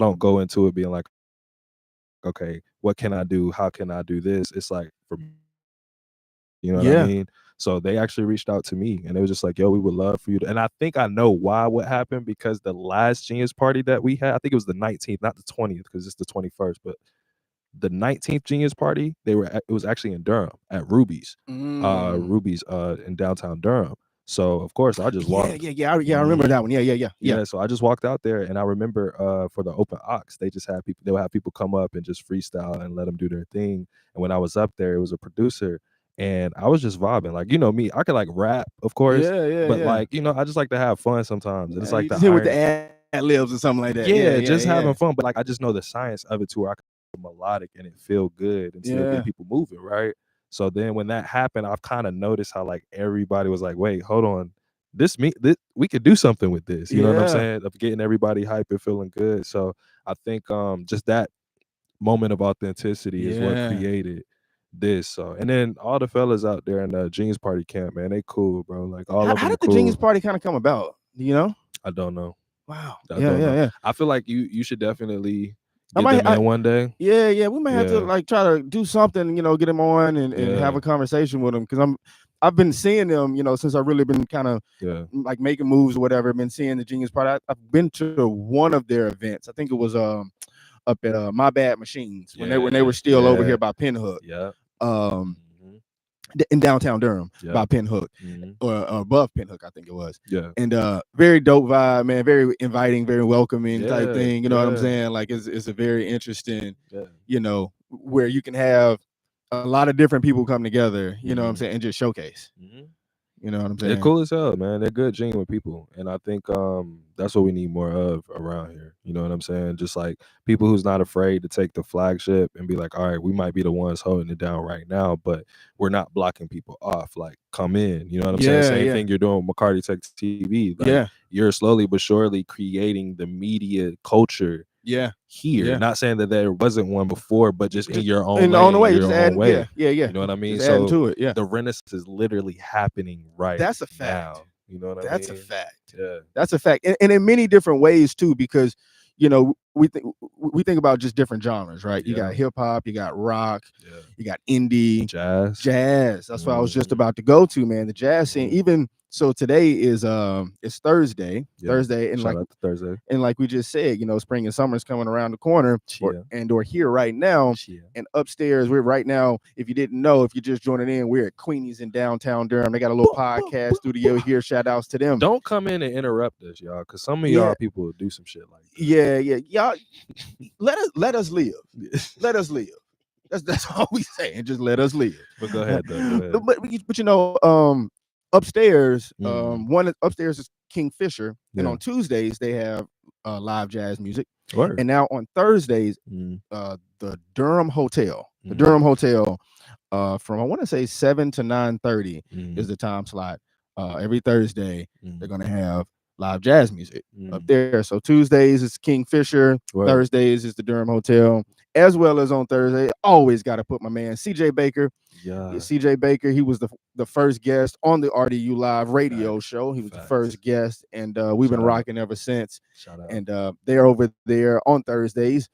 don't go into it being like, okay, what can I do? How can I do this? It's like for you know what I Yeah. mean? So they actually reached out to me and they was just like, yo, we would love for you to, and I think I know why what happened, because the last Genius party that we had, I think it was the 19th, not the 20th, because it's the 21st, but the 19th Genius party, it was actually in Durham at Ruby's. Mm. Ruby's in downtown Durham. So of course I just Yeah, walked. yeah, yeah. I remember that one. Yeah. Yeah, so I just walked out there, and I remember for the open ox, they just had people. They would have people come up and just freestyle and let them do their thing. And when I was up there, it was a producer, and I was just vibing. Like, you know me, I could like rap, of course, Yeah, yeah, but yeah. like, I just like to have fun sometimes. And it's You like the just hit with the iron, ad libs or something like that. Yeah, yeah, yeah, just yeah. having fun. But like, I just know the science of it to where I can be melodic and it feel good and still Yeah. get people moving, right? So then when that happened, I've kind of noticed how like everybody was like, wait, hold on. This we could do something with this, you know what I'm Yeah. saying? Of getting everybody hype and feeling good. So I think just that moment of authenticity is what Yeah. created this. So and then all the fellas out there in the Jeans Party camp, man, they cool, bro. Like all of How them did the Genius cool. Party kind of come about? Do you know? I don't know. Wow. I Yeah, don't yeah, know. yeah. I feel like you should definitely I get might. them in one day. Yeah, yeah. We might have to Yeah. like try to do something. Get them on and have Yeah. a conversation with them because I've been seeing them. Since I've really been kind of Yeah. like making moves or whatever. I've been seeing the Genius Party. I've been to one of their events. I think it was up at My Bad Machines when they were Yeah. still over Yeah. here by Pinhook. Yeah. Um, Mhm. in downtown Durham Yeah. by Pinhook Mhm. or above Pinhook, I think it was. Yeah. And very dope vibe, man. Very inviting, very welcoming type Yeah. thing. You know what I'm Yeah. saying? Like it's a very interesting, Yeah. where you can have a lot of different people come together. You know what I'm Mhm. saying? And just showcase. Mhm. You know what I'm They're saying? cool as hell, man. They're good, genuine people, and I think that's what we need more of around here. You know what I'm saying? Just like people who's not afraid to take the flagship and be like, all right, we might be the ones holding it down right now, but we're not blocking people off. Like, come in. You know what I'm saying? Yeah, Same yeah, thing you're doing with McCarty Tech TV. Like, yeah, you're slowly but surely creating the media culture yeah, here. yeah. Not saying that there wasn't one before, but just in Just your own in the on the lane, way, your just own adding. Yeah, way. yeah, yeah. You know what I mean? Just adding So to it. Yeah, the renaissance is literally happening right that's a fact. now. You know what I That's a mean? fact. Yeah. That's a fact, and in many different ways too, because we think about just different genres, right? You Yeah. got hip hop, you got rock, Yeah. you got indie, Jazz. jazz. That's what I was just Mhm. about to go to, man. The jazz scene. Mhm. Even so, today is it's Thursday, Yeah. and Shout out to Thursday. like we just said, spring and summer is coming around the corner, Chia. or here right now. Chia. And upstairs, we're right now. If you didn't know, if you're just joining in, we're at Queenie's in downtown Durham. They got a little podcast studio here. Shout outs to them. Don't come in and interrupt us, y'all, because some of Yeah, y'all people will do some shit like that. yeah, yeah. Y'all, let us live. Let us live. That's all we saying. Just let us live. But go ahead, though. Go ahead. But upstairs, Mm. one upstairs is Kingfisher, and Yeah. on Tuesdays they have live jazz music, Word. and now on Thursdays, Mm. the Durham Hotel, from I want to say 7 to 9:30 is the time slot. Every Thursday they're gonna have live jazz music up there. So Tuesdays is Kingfisher, Word. Thursdays is the Durham Hotel, as well as on Thursday. Always got to put my man CJ Baker. Yeah. CJ Baker, he was the first guest on the RDU live radio Facts. show. He was the Facts. first guest, and we've been Shout out. rocking ever since. Shout out. And they're over there on Thursdays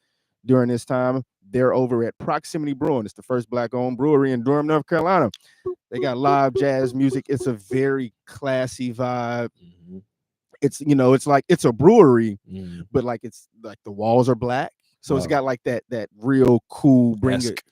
during this time. They're over at Proximity Brewing. It's the first black-owned brewery in Durham, North Carolina. They got live jazz music. It's a very classy vibe. Mhm. It's like it's a brewery, Mm. but like it's like the walls are black. So it's Wow. got like that real cool Esque.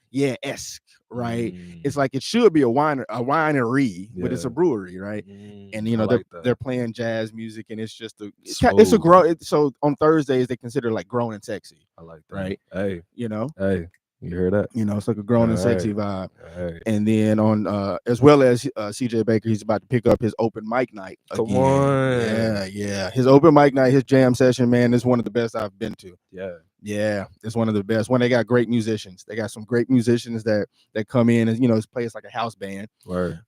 esque, right? Mm. It's like it should be a winery, but it's a Yeah. brewery, right? And I like they're that. playing jazz music, and it's just it's a Smooth. so on Thursdays they consider like grown and sexy, I like that. right? Hey, You know, hey, you hear that? it's like a grown and sexy All vibe. right. And then on as well as CJ Baker, he's about to pick up his open mic night again. Come on. Yeah. His open mic night, his jam session, man, is one of the best I've been to. Yeah. Yeah, it's one of the best. When they got great musicians, they got some great musicians that come in and it's plays like a house band. Word.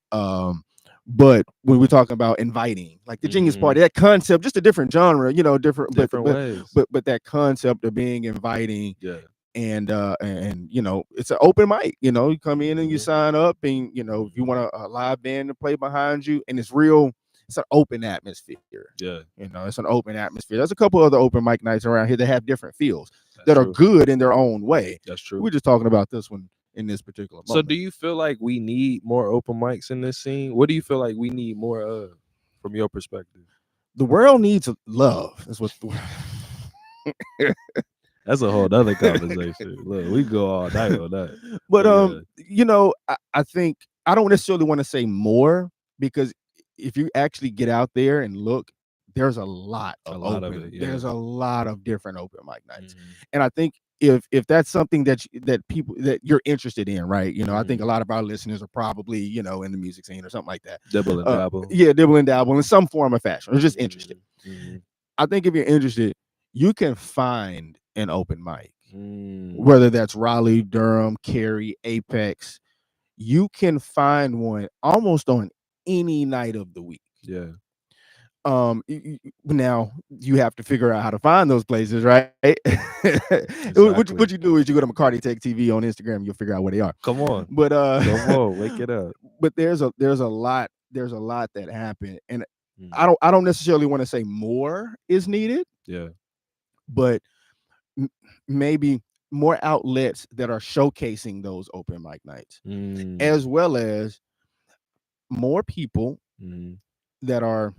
But when we're talking about inviting, like the Genius Party, that concept, just a different genre, different ways. but that concept of being inviting. Yeah. And it's an open mic. You come in and you sign up, and if you want a live band to play behind you, and it's real. it's an open atmosphere. Yeah, It's an open atmosphere. There's a couple other open mic nights around here that have different feels that's that are true. good in their own way. That's true. We're just talking about this one in this particular So, moment. do you feel like we need more open mics in this scene? What do you feel like we need more of, from your perspective? The world needs love. That's what. That's a whole other conversation. Look, we go all night on that. But Yeah, I think I don't necessarily want to say more, because if you actually get out there and look, there's a lot a of lot of open. it. Yeah. There's a lot of different open mic nights, Mhm. and I think if that's something that people that you're interested in, right? I think a Mhm. lot of our listeners are probably in the music scene or something like that. Dibble and dabble. Yeah, dibble and dabble in some form or fashion, or just interested. Mhm. I think if you're interested, you can find an open mic, Mm. whether that's Raleigh, Durham, Cary, Apex. You can find one almost on any night of the week. Yeah. Now you have to figure out how to find those places, right? Exactly. What you do is you go to McCarty Tech TV on Instagram, you'll figure out where they are. Come on. But Come on. Wake it up. but there's a lot that happened, and Mm. I don't necessarily want to say more is needed, Yeah. but maybe more outlets that are showcasing those open mic nights, Mm. as well as more people Mm. that are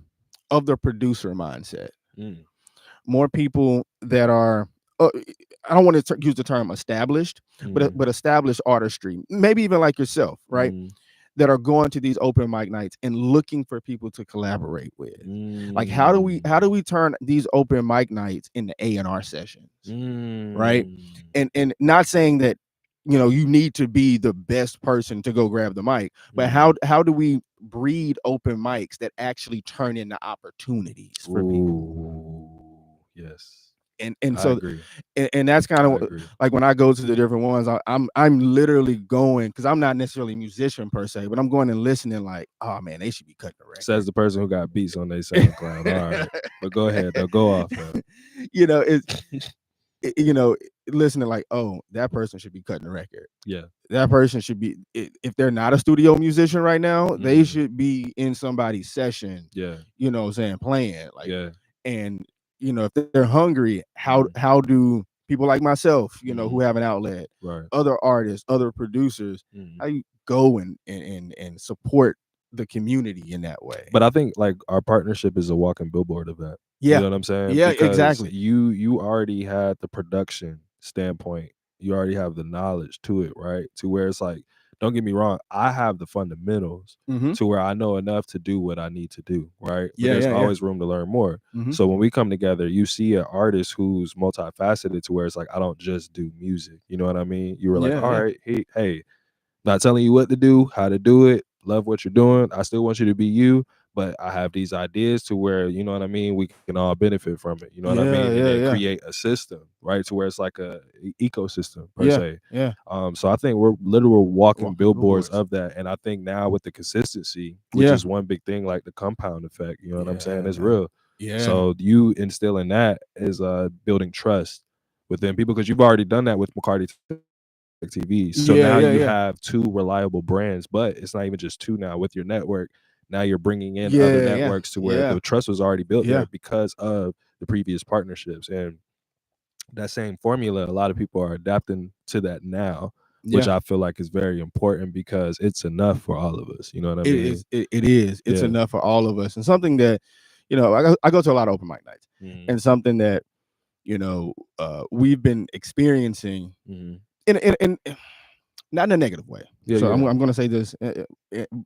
of the producer mindset, Mm. more people that are I don't want to use the term established, Mm. but established artistry, maybe even like yourself, right? Mm. That are going to these open mic nights and looking for people to collaborate with. Like, how do we Mm. turn these open mic nights into A&R sessions, right? Mm. And not saying that you need to be the best person to go grab the mic, but how Mm. how do we breed open mics that actually turn into opportunities for people? Ooh. Yes. And I so agree. and that's kind I of agree. like when I go to the different ones, I'm literally going, because I'm not necessarily a musician per se, but I'm going and listening like, oh man, they should be cutting the Says record. the person who got beats on their SoundCloud. All right. But go ahead though. Go off though. It's you know listening like, oh, that person should be cutting the record. Yeah. That person should be, if they're not a studio musician right now, they Mm. should be in somebody's session, Yeah. what I'm saying, playing like. Yeah. And if they're hungry, how Mm. how do people like myself, who Mm. have an outlet, Right. other artists, other producers, Mm. how you go and support the community in that way? But I think like our partnership is a walking billboard of that. You Yeah, know what I'm saying? yeah, Because exactly. you already had the production standpoint. You already have the knowledge to it, right? To where it's like, don't get me wrong, I have the fundamentals Mm-hmm. to where I know enough to do what I need to do, right? But Yeah, there's yeah, yeah. always room to learn more. Mm-hmm. So when we come together, you see an artist who's multifaceted to where it's like, I don't just do music. You know what I mean? You were like, Yeah, all yeah, right, hey, not telling you what to do, how to do it. Love what you're doing. I still want you to be you, but I have these ideas to where, you know what I mean, we can all benefit from it. You know what I yeah, mean? And yeah, then yeah, create a system, right? To where it's like a ecosystem per yeah, se. yeah. So I think we're literal walking Walking billboards billboards. of that. And I think now with the consistency, which Yeah, is one big thing, like the compound effect, you know what I'm saying? yeah, It's man. real. Yeah, So you instilling that is building trust within people, because you've already done that with McCarty TV. So yeah, now yeah, you yeah, have two reliable brands, but it's not even just two now with your network. Now you're bringing in other yeah, yeah, networks to where yeah, the trust was already built yeah, there because of the previous partnerships. And that same formula, a lot of people are adapting to that now, which yeah. I feel like is very important because it's enough for all of us. You know what I It mean? is. It is. It's Yeah. enough for all of us, and something that, I go to a lot of open mic nights, Mm-hmm. and something that we've been experiencing Mm-hmm. in not in a negative way. Yeah, So yeah. I'm going to say this,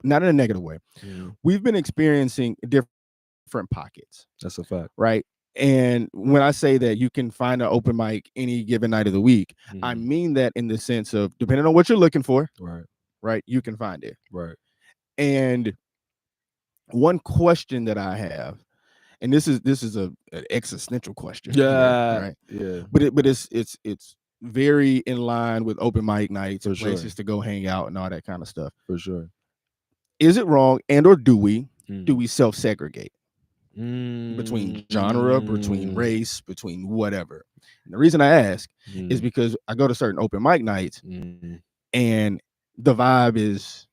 not in a negative way. Mm-hmm. We've been experiencing different pockets, That's a fact. right? And when I say that you can find an open mic any given night of the week, I Mm-hmm. mean that in the sense of, depending on what you're looking for, Right. right, you can find it. Right. And one question that I have, and this is an existential question here, Yeah. right? Yeah. But it's very in line with open mic nights For and sure. places to go hang out and all that kind of stuff. For sure. Is it wrong, and or do we Mm. self-segregate between genre, between Mm. race, between whatever? And the reason I ask is Mm. because I go to certain open mic nights Mm. and the vibe is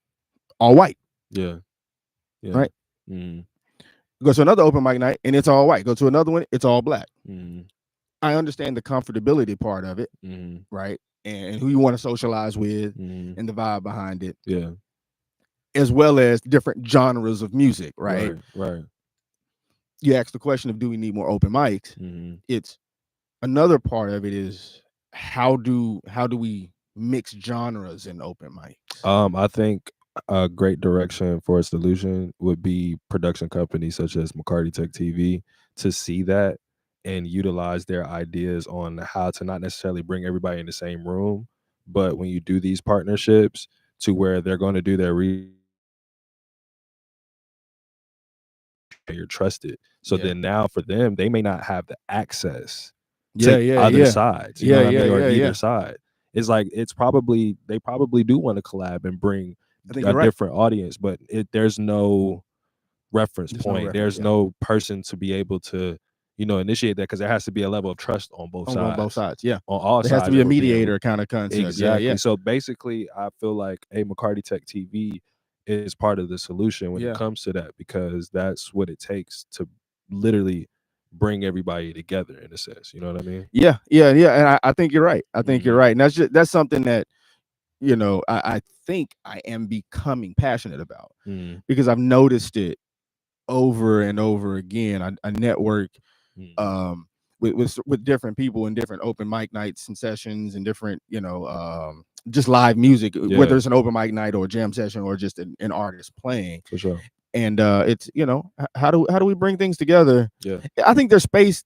all white, Yeah. Yeah. right? Mm. Go to another open mic night and it's all white. Go to another one, it's all black. Mm-hmm. I understand the comfortability part of it, Mm-hmm. right? And who you want to socialize with Mm-hmm. and the vibe behind it, Yeah. as well as different genres of music, right? Right. Right. You asked the question of do we need more open mics? Mm-hmm. It's another part of it is how do we mix genres in open mics? I think a great direction for a solution would be production companies such as McCarty Tech TV to see that and utilize their ideas on how to not necessarily bring everybody in the same room, but when you do these partnerships to where they're going to do their you're trusted. So Yeah. then now for them, they may not have the access Yeah, to yeah, other yeah. sides, you know Yeah, what I yeah, mean, or yeah, either yeah. side. It's like they probably do want to collab and bring I think a you're right. different audience, but there's no reference There's no point. reference, There's yeah. no person to be able to, initiate that because there has to be a level of trust on both On both sides. sides, yeah. On all There has to sides be that a would be able. mediator kind of concept. Yeah, Exactly. yeah. So basically, I feel like a McCarty Tech TV is part of the solution when it Yeah. comes to that because that's what it takes to literally bring everybody together in a sense. You know what I mean? Yeah, yeah, yeah. And I think you're right. I think you're Mhm. right. And that's something that, I think I am becoming passionate about Mhm. because I've noticed it over and over again. I network Mhm. um with different people in different open mic nights and sessions and different, just live music, whether Yeah, it's an open mic night or a jam session or just an artist playing. for sure. And it's, how do we bring things together? Yeah. I think there's space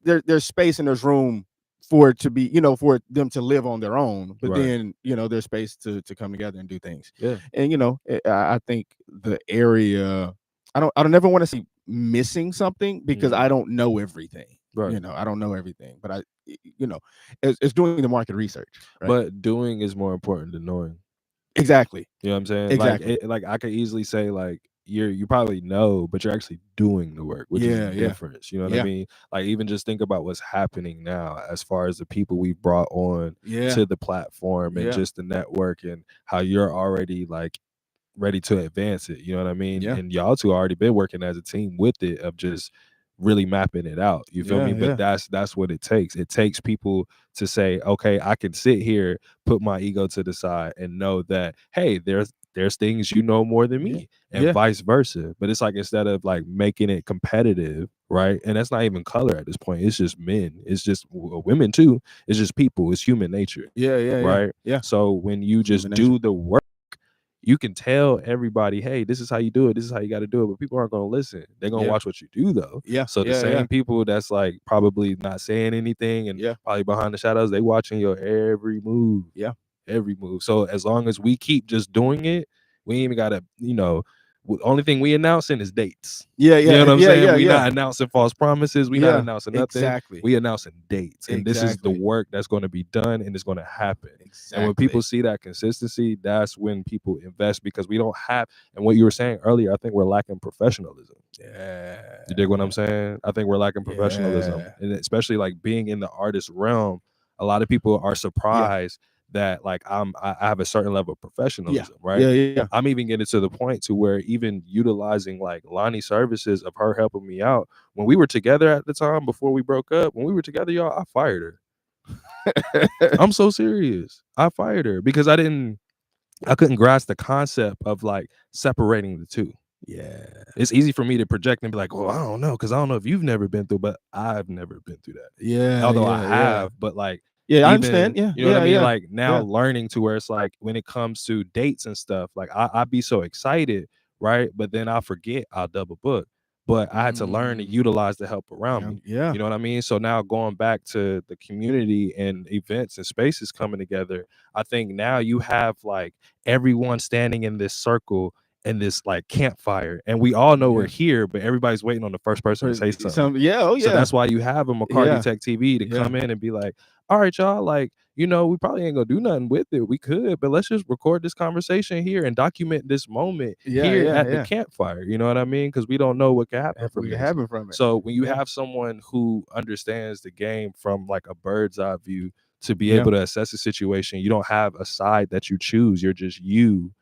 and there's room for it to be, for them to live on their own, but Right. then, there's space to come together and do things. Yeah. And I think the area, I don't never want to say missing something because Mhm. I don't know everything. Right. I don't know everything, but it's doing the market research, right? But doing is more important than knowing. Exactly. You know what I'm saying? Exactly. Like I could easily say like you probably know, but you're actually doing the work, which is the Yeah, yeah, difference. You know what I yeah, mean? Like even just think about what's happening now as far as the people we've brought on yeah, to the platform and yeah, just the network and how you're already like ready to advance it. You know what I mean? yeah, And y'all two already been working as a team with it of just really mapping it out. You feel yeah, me? But yeah, that's what it takes. It takes people to say, okay, I can sit here, put my ego to the side, and know that hey, there's things you know more than yeah, me, and yeah, vice versa. But it's like instead of like making it competitive, right? And that's not even color at this point. It's just men. It's just women too. It's just people. It's human nature, yeah, yeah, yeah, right? yeah. So when you Human just nature. do the work you can tell everybody, hey, this is how you do it. This is how you got to do it. But people aren't going to listen. They're going to Yeah, watch what you do, though. yeah, So the yeah, yeah, same people that's like probably not saying anything and yeah, probably behind the shadows, they watching your every move, yeah, every move. So as long as we keep just doing it, we ain't even got to, only thing we announcing is dates. yeah, You know yeah, what I'm yeah, saying? yeah, We yeah, not announcing false promises. We not yeah. announcing nothing. Exactly, We announcing dates. And this is the exactly, work that's going to be done and it's going to happen. And when people exactly. see that consistency, that's when people invest because we don't have, and what you were saying earlier, I think we're lacking professionalism. You dig what I'm Yeah, saying? I think we're lacking professionalism. yeah, And especially like being in the artist realm, a lot of people are yeah, surprised that like I have a certain level of yeah, professionalism, right? yeah, yeah, I'm even getting to the point to where even utilizing like Lonnie's services of her helping me out when we were together at the time before we broke up. When we were together, y'all, I fired her. I'm so serious. I fired her because I couldn't grasp the concept of like separating the two. yeah, It's easy for me to project and be like, well, I don't know, because I don't know if you've never been through, but I've never been through that. yeah, Although I yeah, yeah, have, but like yeah. I even, understand. Yeah, you know what I yeah, mean? yeah, Like now yeah. learning to where it's like when it comes to dates and stuff, like I be so excited, right? But then I'll forget I'll double book. But I had to learn to Mm, utilize the help around yeah, me. yeah, You know what I mean? So now going back to the community and events and spaces coming together, I think now you have like everyone standing in this circle and this like campfire, and we all know we're yeah. here, but everybody's waiting on the first person to say something. Some, yeah, oh So yeah, that's why you have a McCarty yeah, Tech TV to yeah, come in and be like, all right, y'all, like, we probably ain't gonna do nothing with it. We could, but let's just record this conversation here and document this moment yeah, here yeah, at the yeah. campfire. You know what I mean? Because we don't know what can happen from We this. having from it. So when you Yeah, have someone who understands the game from like a bird's eye view to be yeah, able to assess the situation, you don't have a side that you choose. You're just you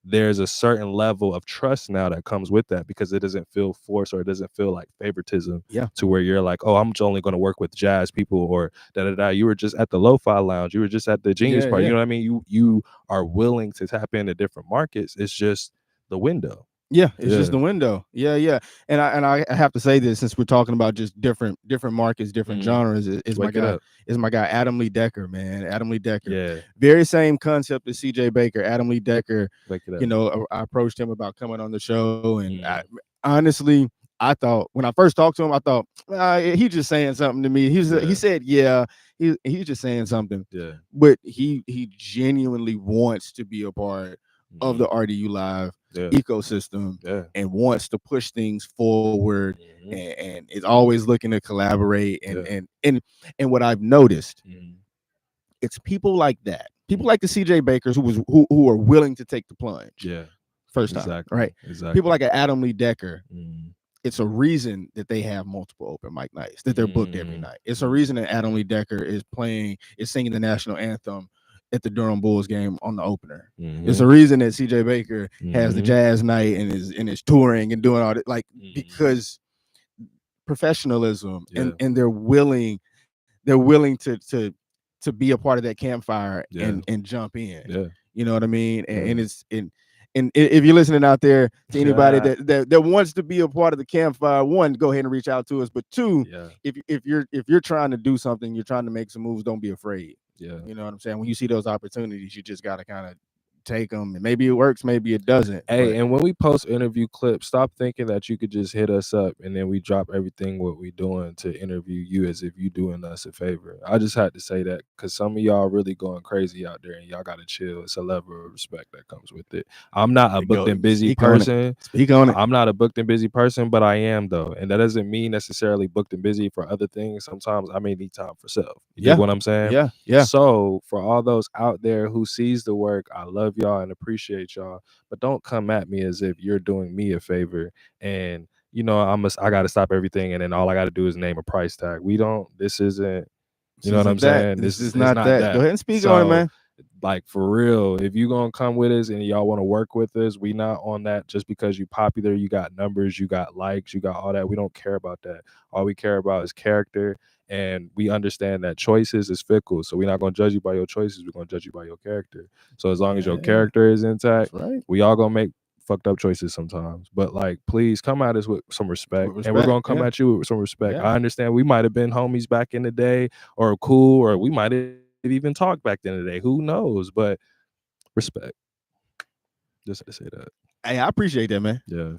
there's a certain level of trust now that comes with that, because it doesn't feel forced, or it doesn't feel like favoritism, Yeah. to where you're like, oh, I'm only going to work with jazz people, or da da da. You were just at the lo-fi lounge, you were just at the Genius Yeah, Party, you yeah. know what I mean? You are willing to tap into different markets. It's just the window. Yeah, it's just Yeah. the window. Yeah, yeah. And I have to say this, since we're talking about just different markets, different genres, is my Wake it guy up. Adam Lee Decker, man. Adam Lee Decker. Yeah. Very same concept as CJ Baker. Adam Lee Decker, Wake it you up. know, I approached him about coming on the show, and Mhm. honestly, I thought when I first talked to him, I thought he's just saying something to me. He Yeah. said, yeah, he's just saying something, Yeah. but he genuinely wants to be a part of the Mhm. RDU Live Yeah. ecosystem Yeah. and wants to push things forward, Mhm. and is always looking to collaborate, Yeah. and what I've noticed, Mhm. it's people like that, people Mhm. like the CJ Bakers who are willing to take the plunge Yeah. first time, Exactly. right? People Exactly. like an Adam Lee Decker, Mhm. it's a reason that they have multiple open mic nights, that they're booked every Mhm. night. It's a Mhm. reason that Adam Lee Decker is singing the national anthem at the Durham Bulls game on the opener. It's a Mhm. reason that CJ Baker has the Mhm. jazz night and is touring and doing all that, like, Mhm. because professionalism, Yeah. and they're willing to be a part of that campfire Yeah. and jump in. Yeah. You know what I mean? And, Yeah. and it's and if you're listening out there, to anybody Yeah. that wants to be a part of the campfire, one, go ahead and reach out to us. But two, Yeah. if you're trying to do something, you're trying to make some moves, don't be afraid. Yeah. You know what I'm saying? When you see those opportunities, you just got to kind of take them, and maybe it works, maybe it doesn't. Hey, But and when we post interview clips, stop thinking that you could just hit us up and then we drop everything what we doing to interview you as if you doing us a favor. I just had to say that because some of y'all really going crazy out there, and y'all gotta chill. It's a level of respect that comes with it. I'm not a booked go and busy speak on it. person. Speak on it. I'm not a booked and busy person, but I am though. And that doesn't mean necessarily booked and busy for other things. Sometimes I may need time for self. You dig Yeah, what I'm saying? yeah, yeah. So for all those out there who sees the work, I love y'all and appreciate y'all. But don't come at me as if you're doing me a favor and I got to stop everything and then all I got to do is name a price tag. We don't. This isn't. You This know what I'm isn't that. saying? This is It's not not that. Go that. ahead and speak on it, So, man. like for real, if you gonna come with us and y'all want to work with us, we not on that just because you popular, you got numbers, you got likes, you got all that. We don't care about that. All we care about is character, and we understand that choices is fickle. So we're not gonna judge you by your choices. We're gonna judge you by your character. So as long as your Yeah, character is intact, that's right. we all gonna make fucked up choices sometimes. But like, please come at us with some respect, With and we're respect. gonna come Yeah, at you with some respect. yeah. I understand we might have been homies back in the day, or cool, or we might have even talked back in the day. Who knows? But respect. Just to say that. Hey, I appreciate that, man. Yeah.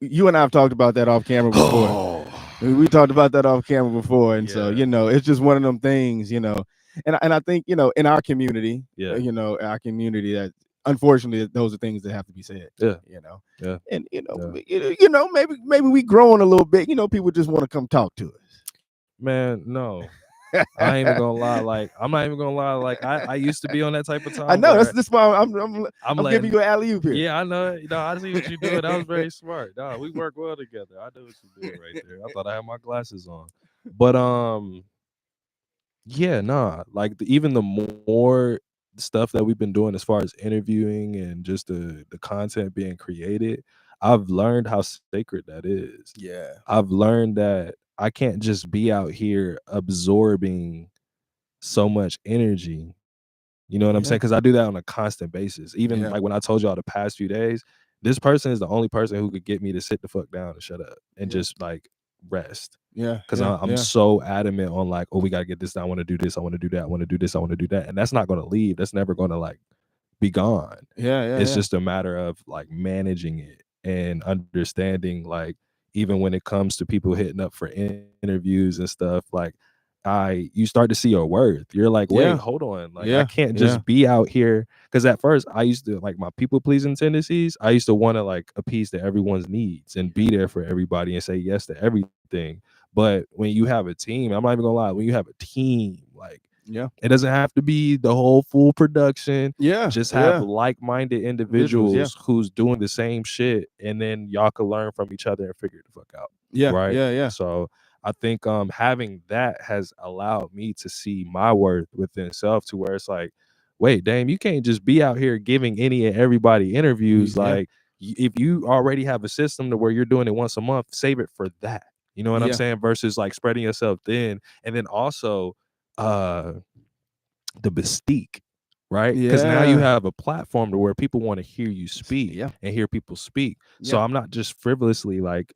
You and I have talked about that off camera before. Oh. We talked about that off camera before, and so Yeah. it's just one of them things, and I think in our community, Yeah. our community, that unfortunately those are things that have to be said. Yeah. You know, Yeah. and Yeah. maybe we growing a little bit. People just want to come talk to Man, no. us. I ain't even gonna lie. Like, I'm not even gonna lie. Like, I used to be on that type of I time know where that's why I'm I'm I'm giving letting. you an alley oop here. Yeah, I know. I see what you doing. That was very smart. No, we work well together. I know what you doing right there. I thought I had my glasses on, but yeah, nah. Like even the more stuff that we've been doing as far as interviewing and just the content being created, I've learned how sacred that is. Yeah. I've learned that I can't just be out here absorbing so much energy. You know what I'm saying? Yeah. Because I do that on a constant basis. Even Yeah. like when I told y'all the past few days, this person is the only person who could get me to sit the fuck down and shut up and Yeah. just like rest. Yeah. Because Yeah. I'm Yeah. so adamant on like, oh, we gotta get this done. I want to do this. I want to do that. I want to do this. I want to do that. And that's not gonna leave. That's never gonna like be gone. Yeah. Yeah. It's Yeah. just a matter of like managing it and understanding like even when it comes to people hitting up for interviews and stuff, like you start to see your worth. You're like, wait, Yeah. hold on. Like I Yeah. can't Yeah. just be out here. Cause at first I used to like my people pleasing tendencies. I used to want to like appease to everyone's needs and be there for everybody and say yes to everything. But when you have a team, I'm not even gonna lie, when you have a team, like Yeah. it doesn't have to be the whole full production. Yeah. Just have Yeah. like-minded Individuals. Yeah. individuals who's doing the same shit, and then y'all can learn from each other and figure the fuck out. Yeah. Right. Yeah. Yeah. So I think having that has allowed me to see my worth within self to where it's like wait, damn, you can't just be out here giving any and everybody interviews. Yeah. Like, if you already have a system to where you're doing it once a month, save it for that. You know what I'm Yeah. saying? Versus like spreading yourself thin. And then also the mystique, right? Because now you Yeah. have a platform to where people want to hear you speak Yeah. and hear people speak. So Yeah. I'm not just frivolously like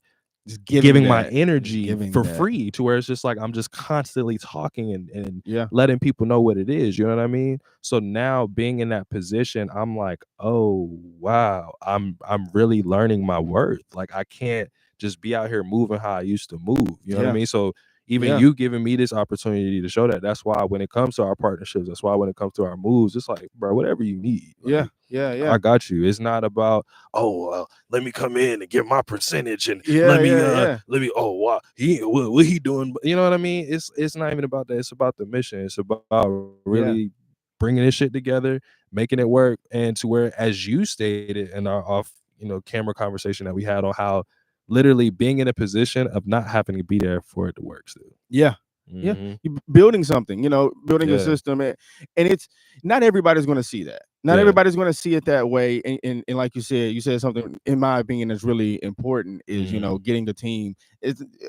Just giving my that. Just energy giving for that. free, to where it's just like I'm just constantly talking and Yeah. letting people know what it is. You know what I mean? So now being in that position, I'm like, oh wow, I'm really learning my worth. Like, I can't just be out here moving how I used to move. You know what I Yeah. mean? So even Yeah. you giving me this opportunity to show that. That's why when it comes to our partnerships, that's why when it comes to our moves, it's like, bro, whatever you need. Yeah. Like, Yeah. Yeah. I got you. It's not about, oh, let me come in and get my percentage and Yeah. Yeah. oh, wow, what he doing? You know what I mean? It's not even about that. It's about the mission. It's about Yeah. really bringing this shit together, making it work, and to where, as you stated in our off, camera conversation that we had on how literally being in a position of not having to be there for it to work still. Yeah. Yeah. Mhm. You're building something, building a Yeah. system. And it's not everybody's going to see that. Not Yeah. everybody's going to see it that way. And like you said something, in my opinion, that's really important is, Mhm. getting the team.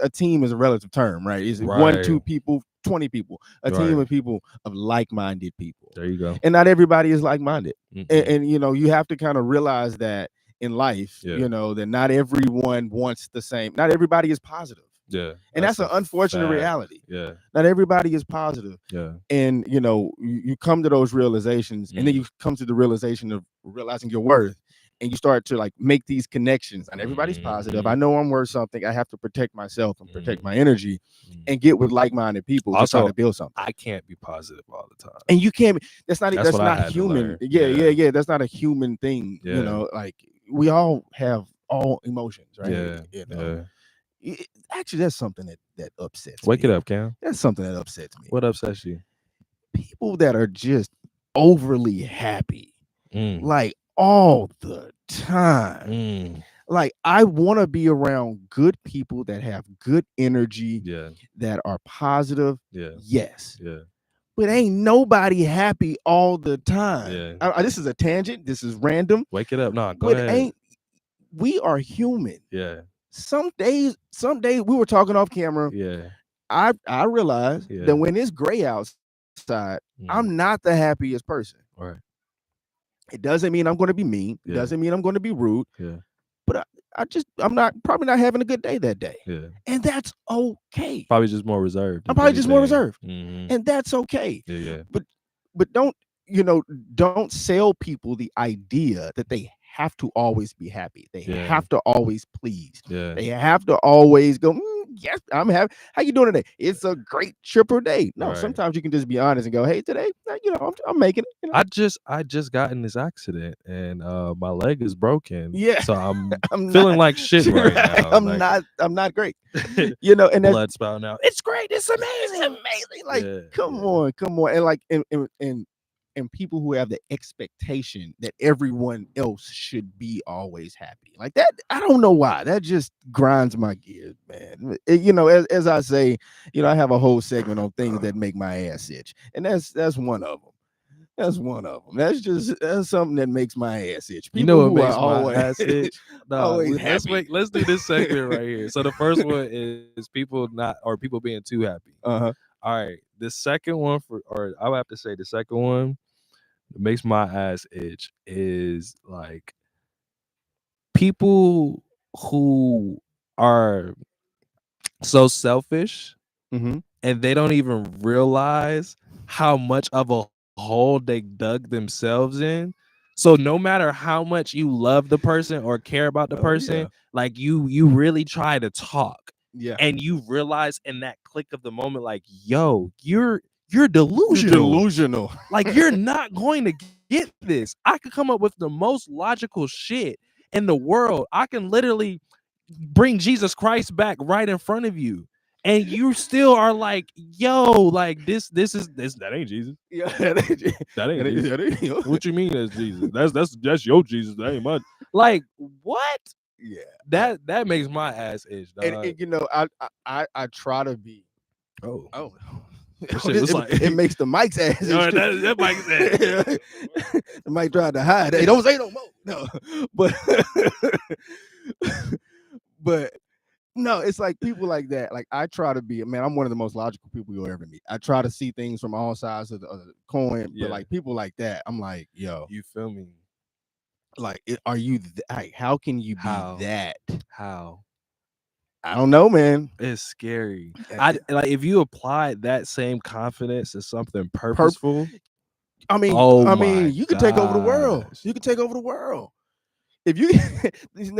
A team is a relative term, right? It's one, Right. 2 people, 20 people, a team Right. of people, of like-minded people. There you go. And not everybody is like-minded. Mhm. And you have to kind of realize that in life, Yeah. that not everyone wants the same. Not everybody is positive. Yeah. And that's an a unfortunate fact. reality. Yeah. Not everybody is positive. Yeah. And you come to those realizations, and then you come to the realization of realizing your worth, and you start to like make these connections. And everybody's positive. I know I'm worth something. I have to protect myself and protect my energy, and get with like-minded people to try Also, to build something. I can't be positive all the time. And you can't. That's That's what I not had to human. learn. Yeah. That's not a human thing. Yeah. Like we all have all emotions, right? Yeah. Actually, that's something that upsets Wake me. it up, Cam. That's something that upsets me. What upsets you? People that are just overly happy, like all the time. Like, I want to be around good people that have good energy, Yeah. that are positive. Yeah. Yes. Yeah. But ain't nobody happy all the time. Yeah. This is a tangent. This is random. Wake it up. No, go But ahead. we are human. Yeah. Some days we were talking off camera. Yeah. I realized that when it's gray outside, I'm not the happiest person. Right. It doesn't mean I'm going to be mean. It doesn't mean I'm going to be rude. Yeah. But I'm probably not having a good day that day. Yeah. And that's okay. Probably just more reserved. I'm probably just more reserved. Mm-hmm. And that's okay. Yeah. But don't sell people the idea that they have to always be happy. They have to always please. Yeah. They have to always go, yes, I'm happy. How you doing today? It's a great triple day. No, sometimes you can just be honest and go, hey, today, I'm making it. I just got in this accident and my leg is broken. Yeah. So I'm feeling like shit right now. I'm not great. And blood spouting out. It's great. It's amazing. Like, come on. And like and people who have the expectation that everyone else should be always happy. Like that, I don't know why. That just grinds my gears, man. As I say, I have a whole segment on things that make my ass itch. And that's one of them. That's one of them. That's something that makes my ass itch. People what makes my ass itch? Let's do this segment right here. So the first one is people being too happy. Uh-huh. All right. The second one I would have to say the second one that makes my ass itch is like people who are so selfish and they don't even realize how much of a hole they dug themselves in. So no matter how much you love the person or care about the person, like you really try to talk. Yeah. And you realize in that click of the moment, like, yo, you're delusional. Like, you're not going to get this. I could come up with the most logical shit in the world. I can literally bring Jesus Christ back right in front of you. And you still are like, yo, like that ain't Jesus. Yeah, that ain't Jesus. What you mean that's Jesus? That's your Jesus. That ain't mine. Like, what? Yeah. That makes my ass itch, dog. And I try to be. Oh. That shit was like it makes the Mike's ass. that Mike's ass. The Mike tried to hide. Hey, don't say no more. No, but but no, it's like people like that. Like I try to be, man, I'm one of the most logical people you'll ever meet. I try to see things from all sides of the coin. Yeah. But like people like that, I'm like, yo, You feel me? like, are you? Like, how can you be that? How? I don't know, man. It's scary. I like if you apply that same confidence to something purposeful. I mean, you could take over the world. You could take over the world. If you,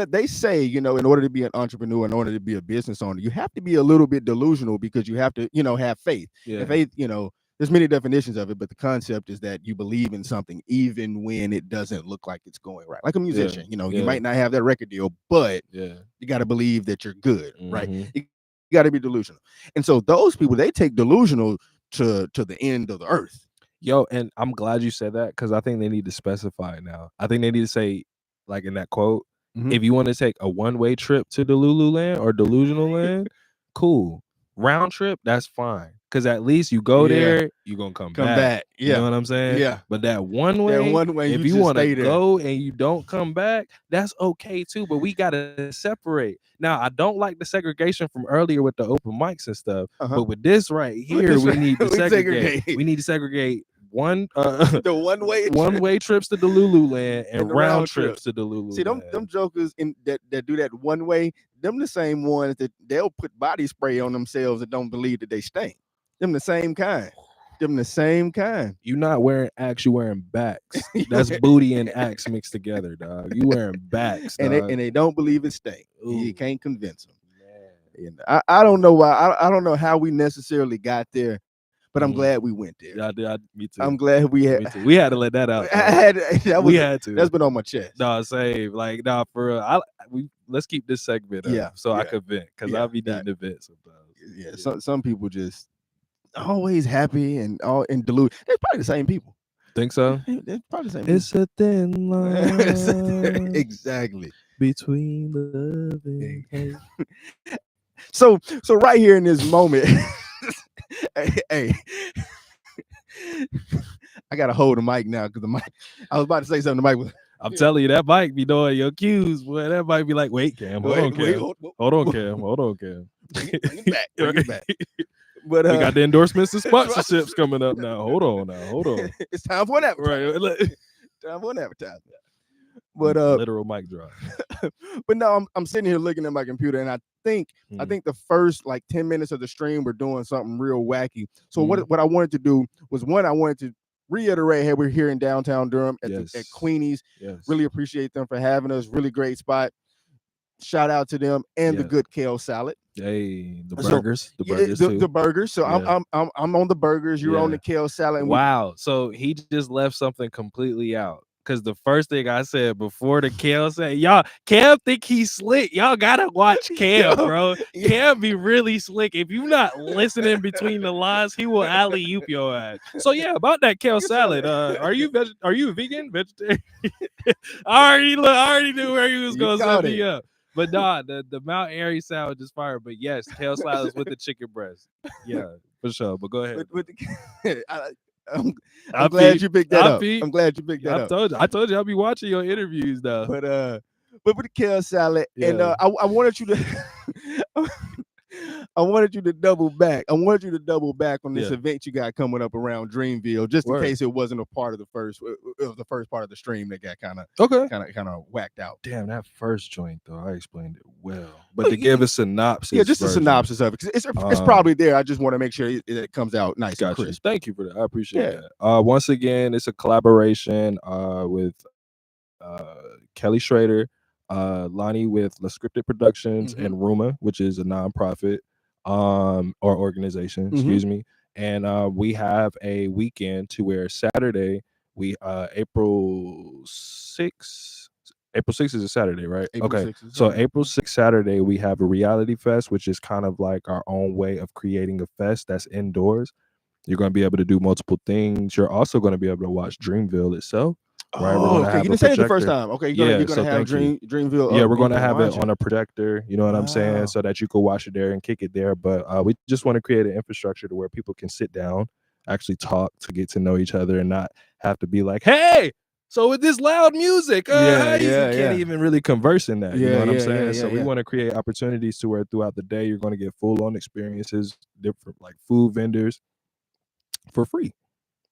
they say, in order to be an entrepreneur, in order to be a business owner, you have to be a little bit delusional because you have to, have faith. Yeah. And faith, there's many definitions of it, but the concept is that you believe in something even when it doesn't look like it's going right. Like a musician, you might not have that record deal, but you got to believe that you're good, right? You got to be delusional. And so those people, they take delusional to the end of the earth. Yo, and I'm glad you said that because I think they need to specify it now. I think they need to say, like in that quote, if you want to take a one-way trip to Delulu or Delusional Land, cool. Round trip, that's fine. Because at least you go there, you're going to come back. Yeah. You know what I'm saying? Yeah. But that one way, if you want to go and you don't come back, that's okay too. But we got to separate. Now, I don't like the segregation from earlier with the open mics and stuff. But with this right here, we need to segregate. We need to segregate the one-way trips to the Lululand and round trips to the Lululand. See, them jokers that do that one way, them the same ones that they'll put body spray on themselves and don't believe that they stink. Them the same kind. You not wearing Axe, you wearing backs. That's booty and Axe mixed together, dog. You wearing backs, and they don't believe it stink. You can't convince them. Man. I don't know why. I don't know how we necessarily got there. But I'm glad we went there. Yeah, me too. I'm glad we had to let that out. We had to. That's been on my chest. No, save. Like, nah, for real. Let's keep this segment up I could vent. Because I'll be needing to vent sometimes. Yeah. Some people just always happy and delusional. They're probably the same people. Think so? They're probably the same It's people. a thin line. Exactly. Between love and hate. So right here in this moment, hey, I gotta hold the mic now because the mic. I was about to say something. The mic was. I'm telling you, that mic be knowing your cues, boy. That might be like, wait, Cam, hold on, Cam. Bring it back. But we got the endorsements and sponsorships coming up now. Hold on. It's time for an advertisement. Right. Time for an advertisement. But literal mic drop. But no, I'm sitting here looking at my computer, and I think the first like 10 minutes of the stream we're doing something real wacky. So what I wanted to do was I wanted to reiterate, hey, we're here in downtown Durham at Queenie's. Yes. Really appreciate them for having us. Really great spot. Shout out to them and the good kale salad. Hey, the burgers. Too. The burgers. So I'm on the burgers. You're on the kale salad. Wow. So he just left something completely out. Because the first thing I said before the Cam said, y'all, Cam think he's slick. Y'all gotta watch Cam, bro. Cam be really slick. If you not listening between the lines, he will alley-oop your ass. So yeah, about that kale salad. Are you vegan, vegetarian? I already knew where he was gonna set me up. But nah, the Mount Airy sandwich is fire. But yes, kale salad is with the chicken breast. Yeah, for sure. But go ahead. I'm glad you picked that up. I'm glad you picked that up. I told you I'll be watching your interviews now. But with the kale salad, and I wanted you to I wanted you to double back. I wanted you to double back on this event you got coming up around Dreamville, just in case it wasn't a part of the first part of the stream that got kind of whacked out. Damn, that first joint though, I explained it well. But to give a synopsis, just a synopsis of it. It's probably there. I just want to make sure it comes out nice and crisp. Thank you for that. I appreciate that. Once again, it's a collaboration with Kelly Schrader, Lonnie with La Scripted Productions, and Ruma, which is a nonprofit or organization, excuse me. And we have a weekend to where Saturday, April 6th is a Saturday, right? So April 6th Saturday, we have a reality fest, which is kind of like our own way of creating a fest that's indoors. You're going to be able to do multiple things. You're also going to be able to watch Dreamville itself. right? We're Oh, gonna okay. You have a didn't say it the first projector. time. Okay, Yeah, you're gonna so have thank you. Dreamville Yeah, up. we're gonna Okay, have it watch on it. a projector, you know what I'm saying, Wow. so that you could watch it there and kick it there. But we just want to create an infrastructure to where people can sit down, actually talk to get to know each other, and not have to be like, "Hey, so with this loud music, Yeah, how you yeah, can't yeah. even really converse in that." You know Yeah, what I'm yeah, yeah, saying? yeah, So we yeah. want to create opportunities to where throughout the day you're going to get full on experiences, different like food vendors for free.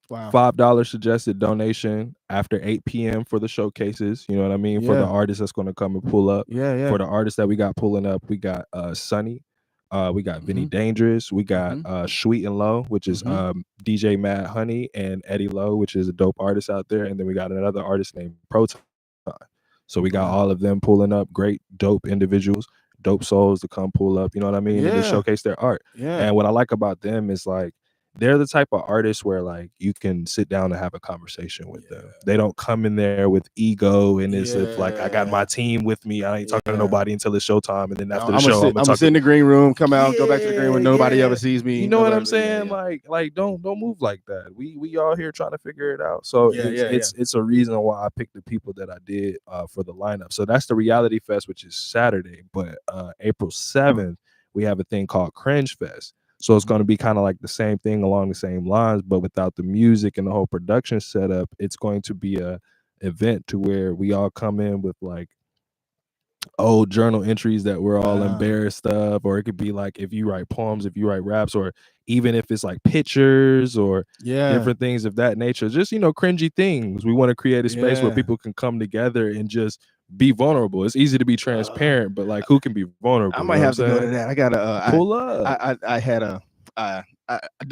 Wow. $5 suggested donation after 8 p.m. for the showcases. You know what I mean? For the Yeah. artists that's going to come and pull up. Yeah, yeah. For the artists that we got pulling up, we got Sunny. We got Vinny Mm-hmm. Dangerous. We got Mm-hmm. Sweet and Low, which is Mm-hmm. DJ Mad Honey, and Eddie Low, which is a dope artist out there. And then we got another artist named Proton. So we got Wow. all of them pulling up, great, dope individuals, dope souls to come pull up, you know what I mean? And just Yeah. showcase their art. Yeah. And what I like about them is like they're the type of artists where like you can sit down and have a conversation with them. They don't come in there with ego and it's if like I got my Yeah. team with me, I ain't talking to Yeah. nobody until it's showtime, and then after the I'm gonna show I'm sit. gonna I'm gonna talk sit in to the green room. Come out. Go back to the green room. Nobody yeah. ever sees me. You know what I'm Nobody. Yeah. saying? Yeah. Like don't move like that. We all here trying to figure it out. So Yeah. Yeah. Yeah. it's a reason why I picked the people that I did for the lineup. So that's the Reality Fest, which is Saturday, but April 7th we have a thing called Cringe Fest. So it's going to be kind of like the same thing along the same lines, but without the music and the whole production setup. It's going to be a event to where we all come in with like old journal entries that we're all embarrassed of, or it could be like if you write poems, if you write raps, or even if it's like pictures or Yeah. different things of that nature, just cringy things. We want to create a space where Yeah. people can come together and just be vulnerable. It's easy to be transparent, but like who can be vulnerable? I You might know what I'm have to go to saying? that. I gotta. Pull up. I had a.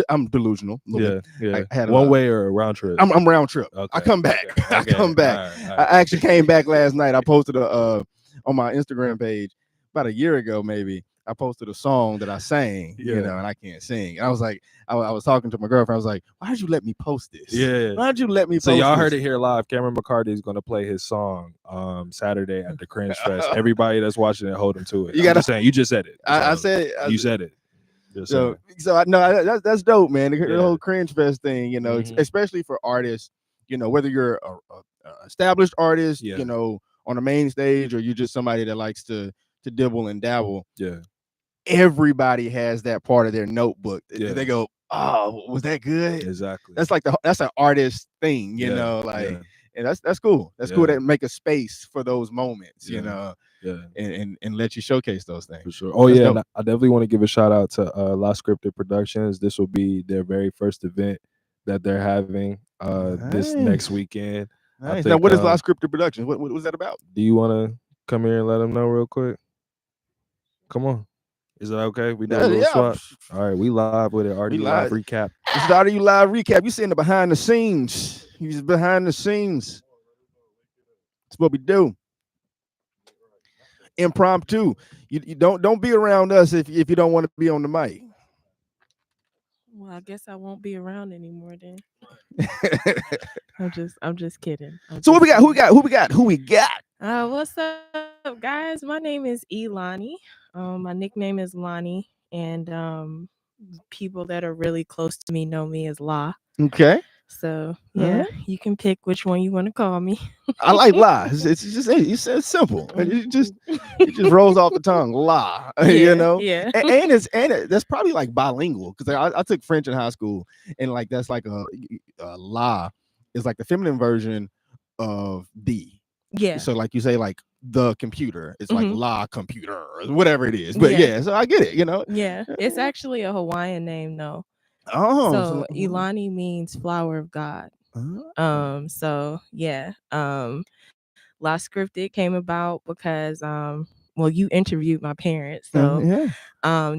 I'm delusional a little bit. Yeah. I had One way or a round trip? I'm round trip. I Okay, come back. okay, I come back. all right. I actually came back last night. I posted a on my Instagram page about a year ago, maybe. I posted a song that I sang, Yeah. and I can't sing. And I was like, I was talking to my girlfriend. I was like, why did you let me post this? Yeah. Why did you let me So post y'all this? heard it here live. Cameron McCarty is gonna play his song Saturday at the Cringe Fest. Everybody that's watching it, hold him to it. You I'm gotta- just saying, you just said it. I said You said it. Just so saying. I know that's dope, man. The Yeah. whole Cringe Fest thing, Mhm. especially for artists, whether you're a established artist, Yeah. on the main stage, or you're just somebody that likes to dibble and dabble. Yeah. Everybody has that part of their notebook. Yeah. They go, "Oh, was that good?" Exactly. That's like that's an artist thing, Yeah. and that's cool. That's cool Yeah. to make a space for those moments, Yeah. Yeah. and let you showcase those things. For sure. Oh That's yeah, dope. and I definitely want to give a shout out to La Scripted Productions. This will be their very first event that they're having this next Nice. weekend. I Nice. think, Now, what is Lost Scripted Productions? What was that about? Do you want to come here and let them know real quick? Come on. Is that okay? We do a little Yeah. swap. All right, we live with it. RDU live live. recap. This is RDU live recap. You seeing the behind the scenes. He's behind the scenes. That's what we do. Impromptu. You don't be around us if you don't want to be on the mic. Well, I guess I won't be around anymore then. I'm just kidding. So what we got? Who we got? What's up, guys? My name is Elani. My nickname is Lonnie, and people that are really close to me know me as La. Okay. So yeah, you can pick which one you want to call me. I like La. It's simple. It just rolls off the tongue. La. Yeah, Yeah. And that's probably like bilingual, because I took French in high school, and like that's like a La is like the feminine version of the. Yeah. So like you say like the computer, it's like La computer or whatever it is. But yeah, so I get it. Yeah, it's actually a Hawaiian name though. Oh, so Elani means flower of God. So yeah. La Scripted came about because well, you interviewed my parents. So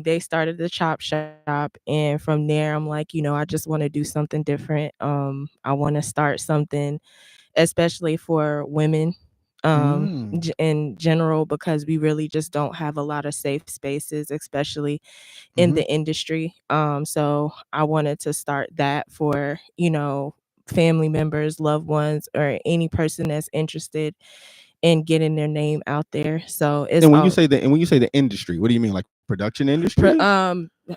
they started the chop shop, and from there I'm like, I just want to do something different. I want to start something especially for women in general, because we really just don't have a lot of safe spaces, especially in the industry. So I wanted to start that for, family members, loved ones, or any person that's interested in getting their name out there. So it's when you say the industry, what do you mean? Like production industry?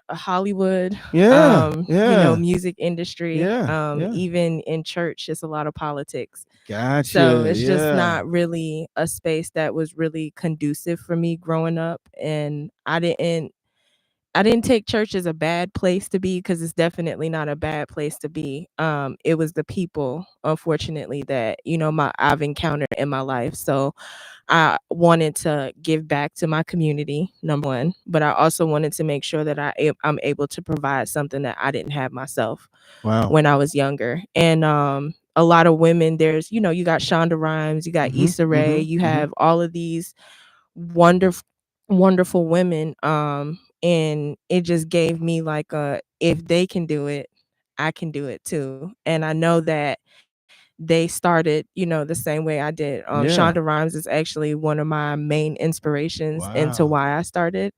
Hollywood, Yeah, yeah, music industry, yeah, yeah. even in church, it's a lot of politics. So Gotcha. it's just Yeah. not really a space that was really conducive for me growing up. And I didn't take church as a bad place to be, because it's definitely not a bad place to be. It was the people, unfortunately, that I've encountered in my life. So I wanted to give back to my community, number one, but I also wanted to make sure that I'm able to provide something that I didn't have myself Wow. when I was younger. And a lot of women, there's you got Shonda Rhimes, you got Mm-hmm. Issa Rae, Mm-hmm. you Mm-hmm. have all of these wonderful wonderful women, and it just gave me like a, if they can do it, I can do it too. And I know that they started the same way I did. Yeah. Shonda Rhimes is actually one of my main inspirations into Wow. why I started.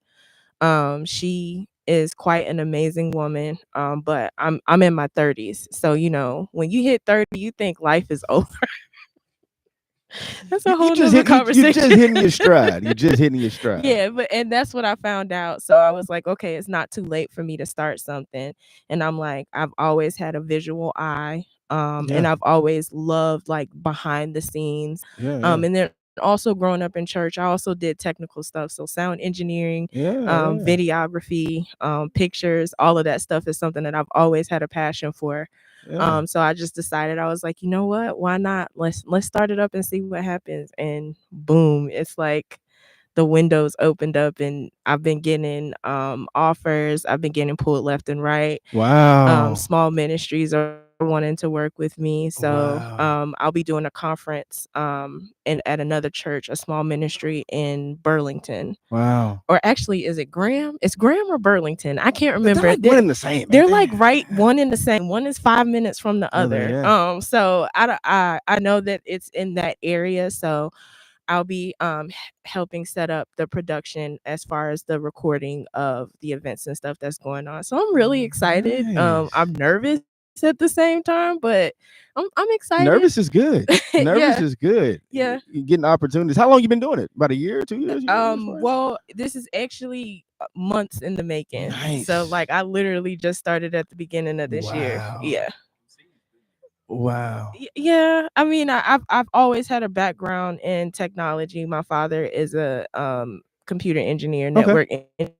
She is quite an amazing woman, but I'm in my 30s, so when you hit 30, you think life is over. That's a You whole just nother hit. You just conversation. hitting your stride. You just hitting your stride. Yeah, and that's what I found out. So I was like, okay, it's not too late for me to start something. And I'm like, I've always had a visual eye. Yeah. And I've always loved like behind the scenes. Yeah. Yeah. And then also growing up in church, I also did technical stuff. So sound engineering, Yeah. Yeah. videography, pictures, all of that stuff is something that I've always had a passion for. Yeah. So I just decided, I was like, you know what? Why not? Let's start it up and see what happens. And boom, it's like the windows opened up, and I've been getting offers. I've been getting pulled left and right. Wow. Small ministries are wanting to work with me. So Wow. I'll be doing a conference at another church, a small ministry in Burlington. Wow. Or actually, is it Graham? It's Graham or Burlington? I can't They're remember. like one and the same. They're Ain't they? like right one in the same. One is 5 minutes from the Other. other. Yeah. So I know that it's in that area. So I'll be helping set up the production as far as the recording of the events and stuff that's going on. So I'm really excited. Nice. I'm nervous at the same time, but I'm excited. Nervous is good. Nervous Yeah. is good. Yeah. You getting opportunities. How long you been doing it? About a year, 2 years? Well, this is actually months in the making. Nice. So like I literally just started at the beginning of this year. Wow. Yeah. Wow. Yeah, I mean, I've always had a background in technology. My father is a computer engineer, Okay. network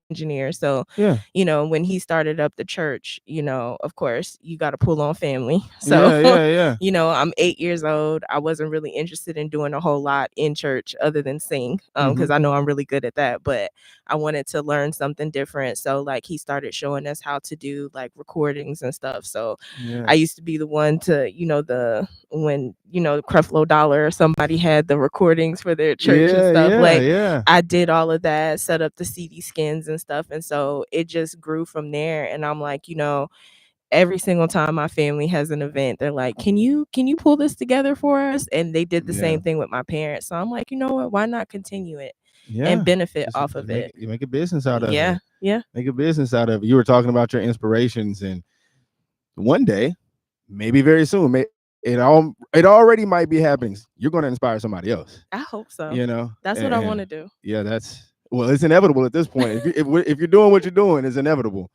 engineer. So, Yeah. when he started up the church, of course, you got to pull on family. Yeah. So, Yeah. Yeah. I'm 8 years old. I wasn't really interested in doing a whole lot in church other than sing, because I know I'm really good at that. But I wanted to learn something different. So, like, he started showing us how to do like recordings and stuff. So, Yeah. I used to be the one to, when Creflo Dollar or somebody had the recordings for their church and stuff. Yeah. I did all of that, set up the CD skins and stuff. And so it just grew from there. And I'm like, every single time my family has an event, they're like, can you pull this together for us? And they did the same thing with my parents. So I'm like, you know what? Why not continue it and benefit off of it? You make a business out of it. Yeah. Yeah. Make a business out of it. You were talking about your inspirations, and one day, maybe very soon, it already might be happening. You're going to inspire somebody else. I hope so. That's and, what I want to do. Yeah, it's inevitable at this point. If you're doing what you're doing, it's inevitable.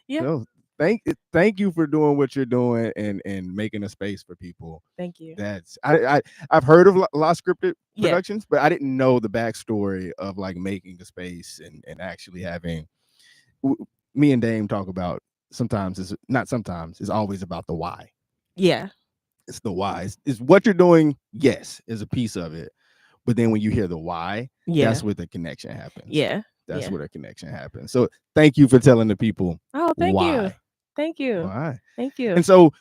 Yeah. So thank you for doing what you're doing and making a space for people. Thank you. I've heard of La Scripted Yeah. Productions, but I didn't know the backstory of like making a space and actually having. Me and Dame talk about sometimes it's always about the why. Yeah. It's the why. It's what you're doing, yes, is a piece of it. But then when you hear the why, that's where the connection happens. Yeah. That's where the connection happens. So thank you for telling the people. Oh, thank why. you. Thank you. Why. Thank you. And so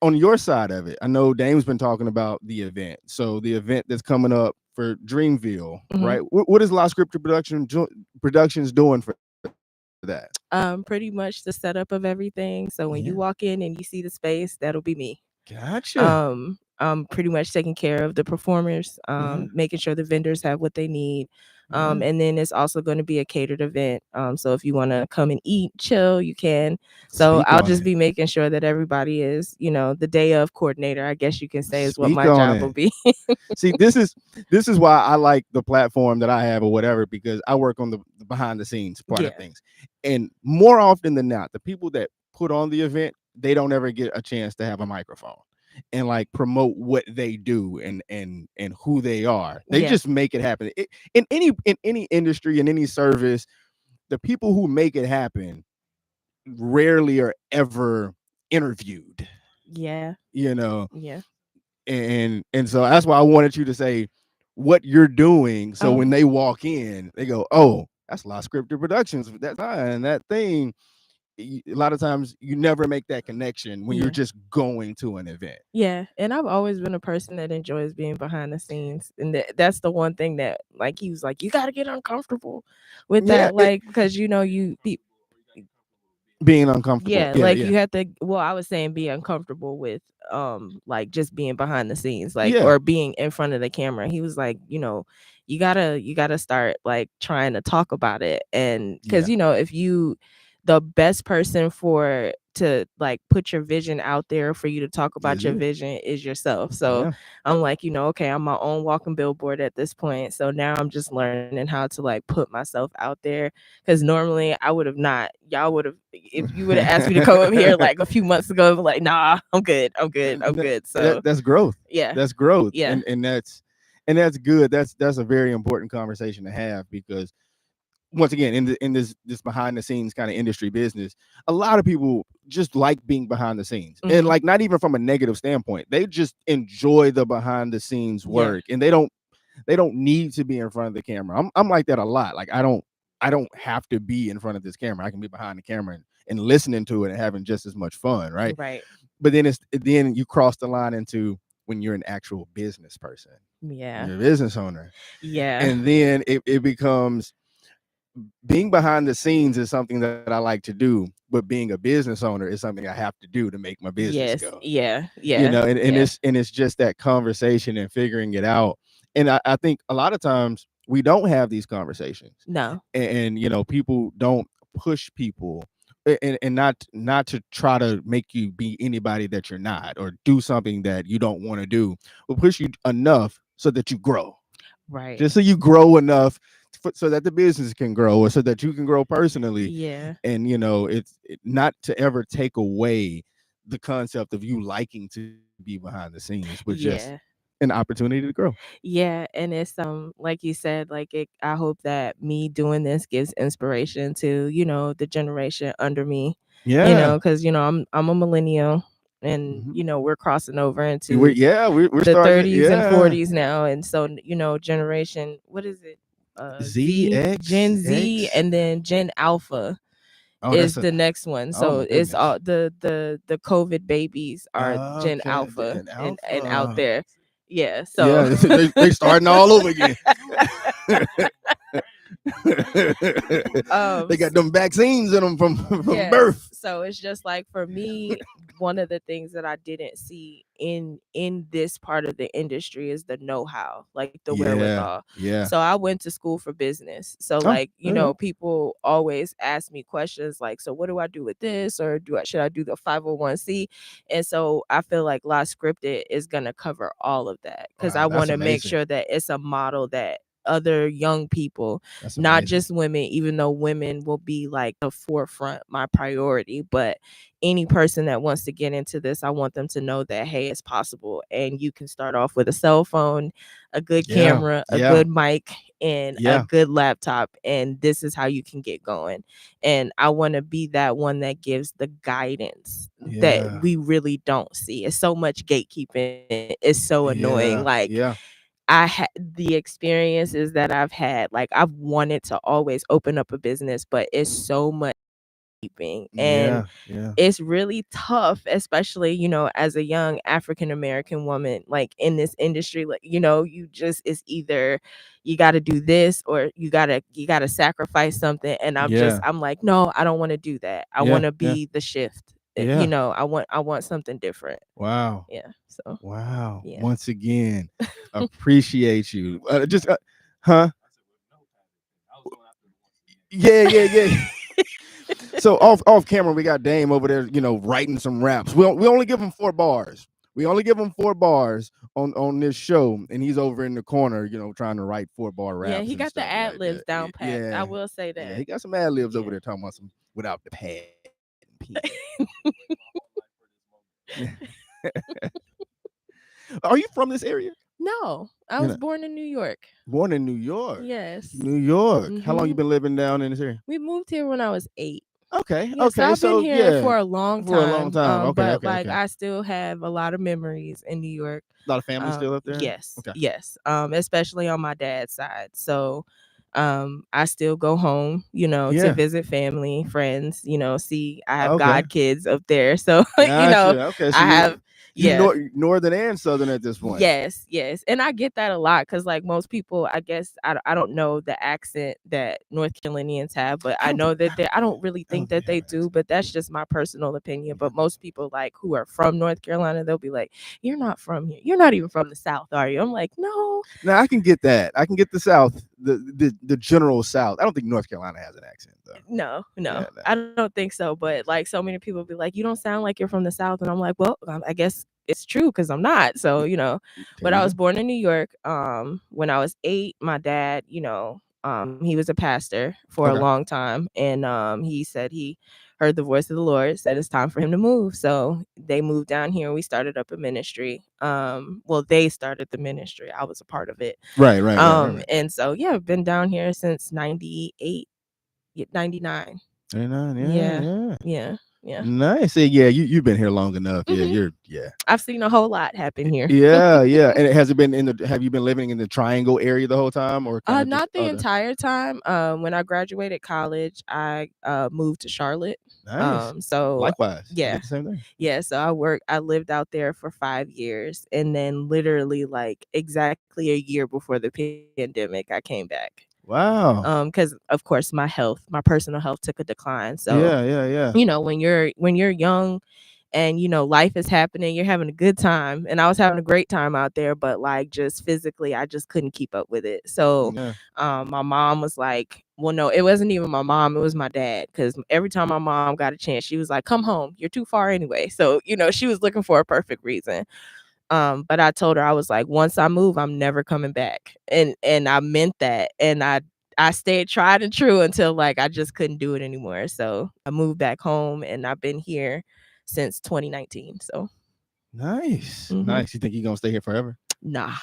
on your side of it, I know Dame's been talking about the event. So the event that's coming up for Dreamville, right? What is La Scripted Productions doing for that? Pretty much the setup of everything. So when you walk in and you see the space, that'll be me. Gotcha. I'm pretty much taking care of the performers, making sure the vendors have what they need, And then it's also going to be a catered event. So if you want to come and eat, chill, you can. So Speak I'll on just it. be making sure that everybody is, the day of coordinator, I guess you can say, is what Speak my on job will it. be. See, this is why I like the platform that I have or whatever, because I work on the behind the scenes part of Yeah. things. And more often than not, the people that put on the event, they don't ever get a chance to have a microphone and like promote what they do and who they are. They Yeah. just make it happen. In any industry, in any service, the people who make it happen rarely are ever interviewed, Yeah. you know. Yeah. And so that's why I wanted you to say what you're doing, so when they walk in they go, oh, that's La Scripted Productions, that and that thing. A lot of times you never make that connection when you're Yeah. just going to an event. Yeah, and I've always been a person that enjoys being behind the scenes, and that's the one thing that, like, he was like, you got to get uncomfortable with Yeah, that, like, because you be, being uncomfortable. yeah, Yeah, like, yeah, you have to, well, I was saying be uncomfortable with like just being behind the scenes, like, yeah, or being in front of the camera. He was like, you gotta start like trying to talk about it, and because yeah, if you, the best person for to like put your vision out there for you to talk about is your you. vision is yourself. So Yeah, I'm like, okay, I'm my own walking billboard at this point. So now I'm just learning how to like put myself out there, because normally I would have not, y'all would have, if you would have asked me to come up here like a few months ago, I'd be like, nah, I'm good. So that's growth. yeah. That's growth. Yeah. And that's good. That's a very important conversation to have, because once again, in this behind the scenes kind of industry business, a lot of people just like being behind the scenes, and like not even from a negative standpoint, they just enjoy the behind the scenes Yeah. work, and they don't need to be in front of the camera. I'm like that a lot. Like I don't have to be in front of this camera. I can be behind the camera and listening to it and having just as much fun, right? Right. But then you cross the line into when you're an actual business person, Yeah. you're a business owner, Yeah. and then it becomes, being behind the scenes is something that I like to do, but being a business owner is something I have to do to make my business Yes. go. Yeah. You Yeah. know, and Yeah. it's just that conversation and figuring it out. And I think a lot of times we don't have these conversations, No. and people don't push people, and not to try to make you be anybody that you're not, or do something that you don't want to do, but push you enough so that you grow, Right. just so you grow enough so that the business can grow, or so that you can grow personally. Yeah. And not to ever take away the concept of you liking to be behind the scenes, but just Yeah. an opportunity to grow. Yeah, and it's like you said, like I hope that me doing this gives inspiration to, the generation under me, Yeah. because I'm a millennial, and Mhm. we're crossing over we're into yeah we're the starting, 30s and yeah. 40s now, and so generation, what is it? Z, X, Gen Z, X. and then Gen Alpha Oh, is that's a the next one. oh So my it's goodness. all the COVID babies are Gen Okay, Alpha and and out Alpha. there. Yeah. So Yeah, they starting all over again. um They got them vaccines in them from yes, birth. so it's just like, for me, one of the things that I didn't see in this part of the industry is the know-how, like the Yeah, wherewithal. yeah. So I went to school for business, so Oh, like, okay. people always ask me questions like, so what do I do with this, or should I do the 501c? And so I feel like La Scripted is going to cover all of that, because I Wow, want that's to make amazing. sure that it's a model that other young people, That's not amazing. just women, even though women will be like the forefront, my priority, but any person that wants to get into this, I want them to know that, hey, it's possible, and you can start off with a cell phone, a good Yeah, camera, a yeah, good mic, and a yeah, good laptop, and this is how you can get going. And I want to be that one that gives the guidance that yeah, we really don't see. It's so much gatekeeping, it's so annoying. yeah, Like, yeah, I had the experiences that I've had, like, I've wanted to always open up a business, but it's so much keeping, and yeah, yeah, it's really tough, especially, as a young African American woman, like in this industry, like, you just, it's either you got to do this, or you got to sacrifice something. And yeah, I'm like, no, I don't want to do that. I want yeah, to yeah, be the shift. yeah. I want something different. Wow. Yeah. So Wow. yeah. Once again, appreciate you. Just huh? Yeah. So off camera, we got Dame over there, writing some raps. We only give him 4 bars. We only give him 4 bars on this show, and he's over in the corner, trying to write 4-bar raps. Yeah, he got the ad libs down pat. Yeah, I will say that. yeah, he got some ad libs over Yeah. there talking about some without the pad and pen. Are you from this area? No, I was born in New York. Born in New York. Yes. New York. How long you Mhm. been living down in this area? We moved here when I was 8. Okay. Yeah, Okay. so I've been here for a long time. For a long time. Okay. But Okay. I still have a lot of memories in New York. A lot of family still up there? Yes. Okay. Yes. Especially on my dad's side. So I still go home, to visit family, friends, see I have god kids up there. So Gotcha. Okay. So I have northern and southern at this point. Yes. And I get that a lot because, like, most people, I guess, I don't know the accent that North Carolinians have, but I know that I don't really think that they do, but that's just my personal opinion. But most people, like, who are from North Carolina, they'll be like, you're not from here. You're not even from the South, are you? I'm like, no. No, I can get that. I can get the South, the general South. I don't think North Carolina has an accent, though. No. I don't think so. But, like, so many people be like, you don't sound like you're from the South. And I'm like, well, I guess it's true because I'm not. So, but I was born in New York. When I was 8, my dad, he was a pastor for a long time. And he said he heard the voice of the Lord, said it's time for him to move. So they moved down here. We started up a ministry. Well, they started the ministry. I was a part of it. Right. And so, yeah, I've been down here since 98, 99. 99, Yeah. Nice. Yeah, you've been here long enough. Yeah, I've seen a whole lot happen here. Yeah. And have you been living in the Triangle area the whole time, or not the entire time? When I graduated college, I moved to Charlotte. Nice. So likewise. Yeah. The same thing. Yeah, so I lived out there for 5 years, and then literally like exactly a year before the pandemic, I came back. Wow. Because of course my personal health took a decline. So yeah. when you're young and life is happening, you're having a good time, and I was having a great time out there, but like just physically I just couldn't keep up with it. So my mom was like, well, no, it wasn't even my mom, it was my dad, because every time my mom got a chance, she was like, come home, you're too far anyway. So she was looking for a perfect reason. But I told her, I was like, once I move, I'm never coming back. And I meant that. And I stayed tried and true until like I just couldn't do it anymore. So I moved back home, and I've been here since 2019. So nice. Nice. You think you're gonna stay here forever? Nah,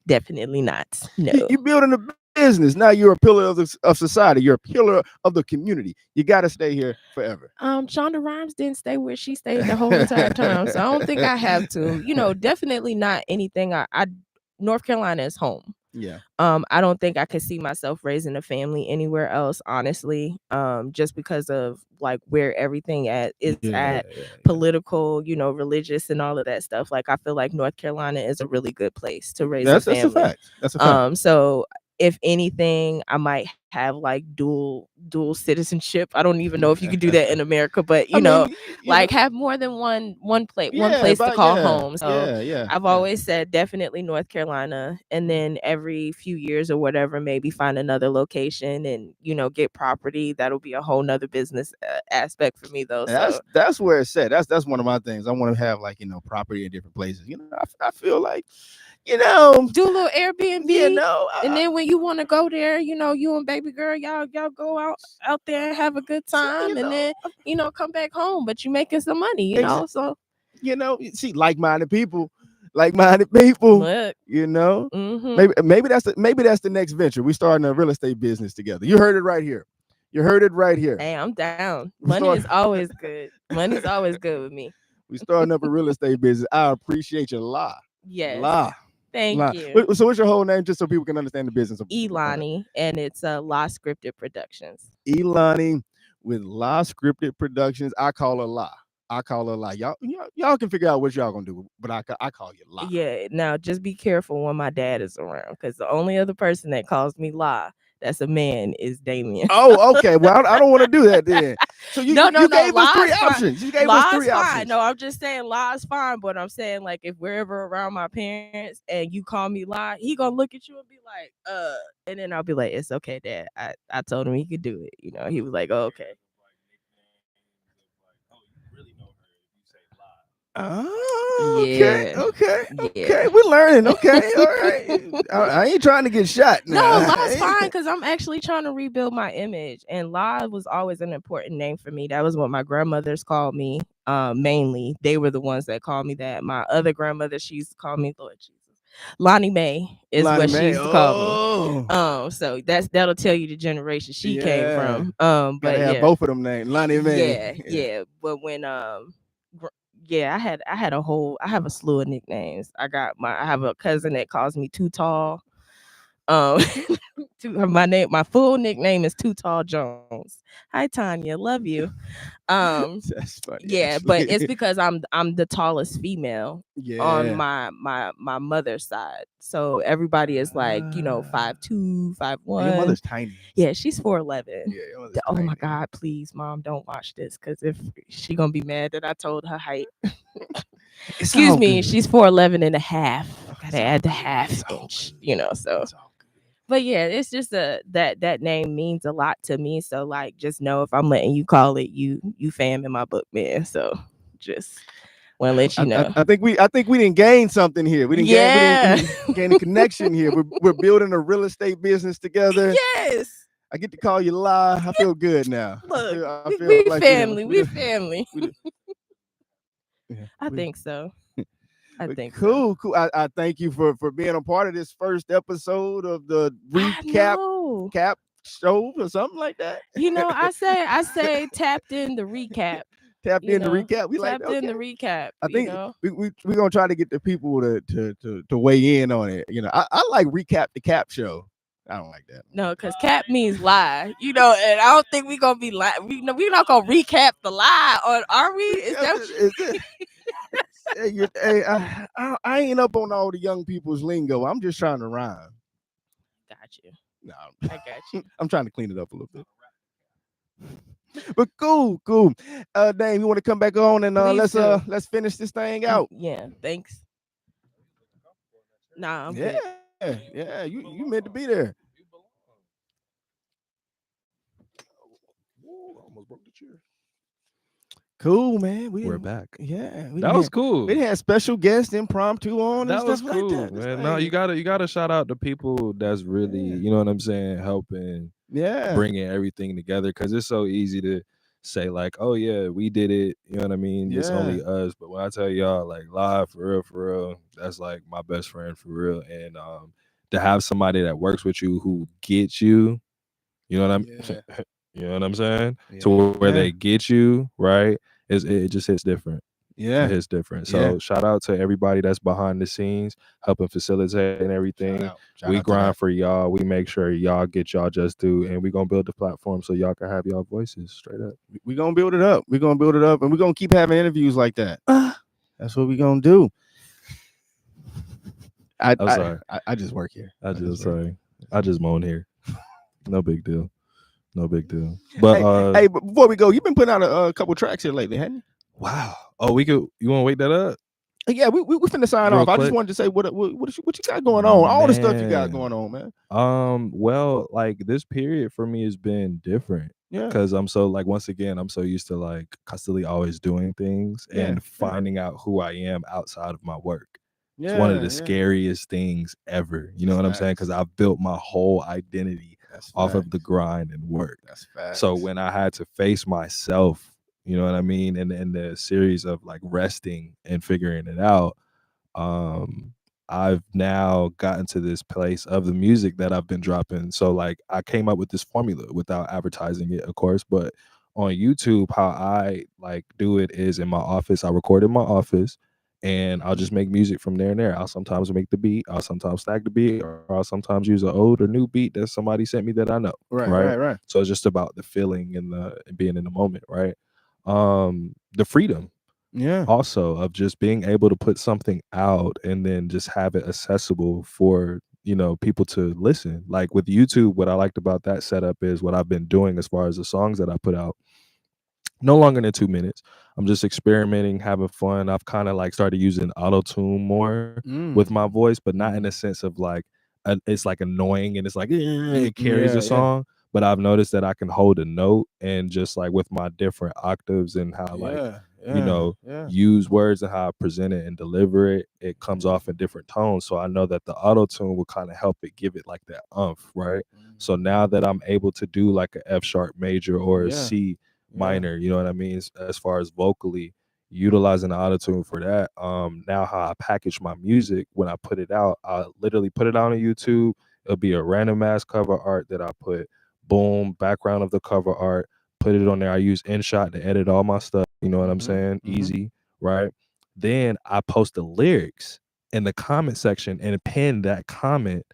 definitely not. No. You're building a business. Now you're a pillar of society. You're a pillar of the community. You got to stay here forever. Shonda Rhimes didn't stay where she stayed the whole entire time, so I don't think I have to. Definitely not anything. North Carolina is home. Yeah. I don't think I could see myself raising a family anywhere else, honestly. Just because of like where everything is at political, religious and all of that stuff. Like I feel like North Carolina is a really good place to raise a family. That's a fact. So if anything, I might have like dual citizenship. I don't even know if you could do that in America, but like have more than one place to call home. So I've always said definitely North Carolina, and then every few years or whatever, maybe find another location and get property. That'll be a whole nother business aspect for me though. That's where it's at. That's one of my things. I want to have like property in different places. I feel like do a little Airbnb, and then when you want to go there, you and baby girl, y'all go out there and have a good time, and then come back home, but you making some money, so see, like-minded people. Look, maybe that's the next venture. We starting a real estate business together. You heard it right here. Hey, I'm down. Money is always good. Money's always good with me. We starting up a real estate business. I appreciate you, La. Yes. La. Thank you. So what's your whole name, just so people can understand the business? Elani, and it's La Scripted Productions. Elani with La Scripted Productions. I call her La. Y'all can figure out what y'all gonna do, but I call you La. Yeah. Now just be careful when my dad is around, because the only other person that calls me La that's a man is Damien. Oh, okay. Well, I don't want to do that then. So you No, gave us three La's fine. options. You gave us La's three fine. options. No, I'm just saying La's fine, but I'm saying like if we're ever around my parents and you call me La, he gonna look at you and be like, and then I'll be like, it's okay, Dad. I told him he could do it. You know, he was like, oh, okay. Oh, Yeah. okay. We're learning. Okay, all right. I ain't trying to get shot No, now. La's fine because I'm actually trying to rebuild my image. And La was always an important name for me. That was what my grandmothers called me. Mainly, they were the ones that called me that. My other grandmother, she used to call me Lord Jesus. Lonnie Mae is Lonnie what Mae. she used to call me. So that'll tell you the generation she came from. But gotta have yeah, both of them names, Lonnie Mae. yeah. But when I had I have a slew of nicknames. I have a cousin that calls me Too Tall. My full nickname is Too Tall Jones. Hi Tanya, love you. That's funny. Yeah, actually. but it's because I'm the tallest female on Yeah. my mother's side. So everybody is like, 5'2", 5'1". Your mother's tiny. Yeah, she's 4'11". Yeah, your mother's Oh my tiny. God, please, Mom, don't watch this because if she gonna be mad that I told her height. Excuse me, she's 4'11 and a half. Gotta add the half inch, so. But yeah, it's just that name means a lot to me. So like, just know if I'm letting you call it, you fam in my book, man. So just want to let you know. I think we didn't gain something here. We didn't gain a connection here. We're building a real estate business together. Yes. I get to call you La. I feel good now. Look, I feel we like family. We family. Yeah, I think so. I think cool. I thank you for being a part of this first episode of the recap show or something like that. I say tapped in the recap. Tapped in the recap. We tapped like in the recap. I think we're gonna try to get the people to weigh in on it. I like recap the cap show. I don't like that. No, because cap means lie. And I don't think we're gonna be lie. We're not gonna recap the lie, or are we? Is that I ain't up on all the young people's lingo. I'm just trying to rhyme. Got you. No, I got you. I'm trying to clean it up a little bit. But cool. Dame, you want to come back on and let's finish this thing out? Yeah, thanks. Nah, I'm good. Yeah, you meant to be there. Almost broke the chair. Cool, man. We're back. Yeah, that was cool. We had special guests impromptu on. That and was stuff cool, like that. man. No, you gotta shout out the people that's really, you know what I'm saying, helping, bringing everything together. Because it's so easy to say like, oh yeah, we did it. You know what I mean? It's only us. But when I tell y'all like live for real, that's like my best friend for real. And to have somebody that works with you who gets you, you know what I'm. You know what I'm saying? To where they get you, right? It just hits different. Yeah. It hits different. So shout out to everybody that's behind the scenes, helping facilitate and everything. Shout we grind for y'all. We make sure y'all get y'all just due. And we're gonna build the platform so y'all can have y'all voices straight up. We're gonna build it up. We're gonna build it up, and we're gonna keep having interviews like that. That's what we're gonna do. I'm sorry. I just work here. I just moan here. No big deal. No big deal. But hey, but before we go, you've been putting out a couple tracks here lately, hadn't you? Wow. Oh, you want to wake that up? Yeah, we finna sign off. Quick. I just wanted to say what you got going on, all the stuff you got going on, man. Well, like this period for me has been different. Yeah, because I'm so once again, I'm so used to like constantly always doing things and finding out who I am outside of my work. It's one of the scariest things ever. You know what I'm saying? Because I've built my whole identity off of the grind and work. That's facts. So when I had to face myself, you know what I mean, in the series of like resting and figuring it out, I've now gotten to this place of the music that I've been dropping. So like I came up with this formula without advertising it, of course, but on YouTube, how I like do it is in my office. I record in my office. And I'll just make music from there and there. I'll sometimes make the beat. I'll sometimes stack the beat, or I'll sometimes use an old or new beat that somebody sent me that I know. Right. So it's just about the feeling and being in the moment, right? The freedom, also of just being able to put something out and then just have it accessible for people to listen. Like with YouTube, what I liked about that setup is what I've been doing as far as the songs that I put out, no longer than 2 minutes. I'm just experimenting, having fun. I've kind of like started using auto tune more with my voice, but not in a sense of like it's like annoying and it's like it carries a song. But I've noticed that I can hold a note and just like with my different octaves and how like use words and how I present it and deliver it, it comes off in different tones. So I know that the auto tune will kind of help it give it like that right? So now that I'm able to do like a F sharp major or a C minor, you know what I mean, as far as vocally utilizing the autotune for that. Now how I package my music when I put it out, I literally put it out on YouTube. It'll be a random ass cover art that I put, boom, background of the cover art, put it on there. I use InShot to edit all my stuff, you know what I'm saying? Easy, right? Then I post the lyrics in the comment section and pin that comment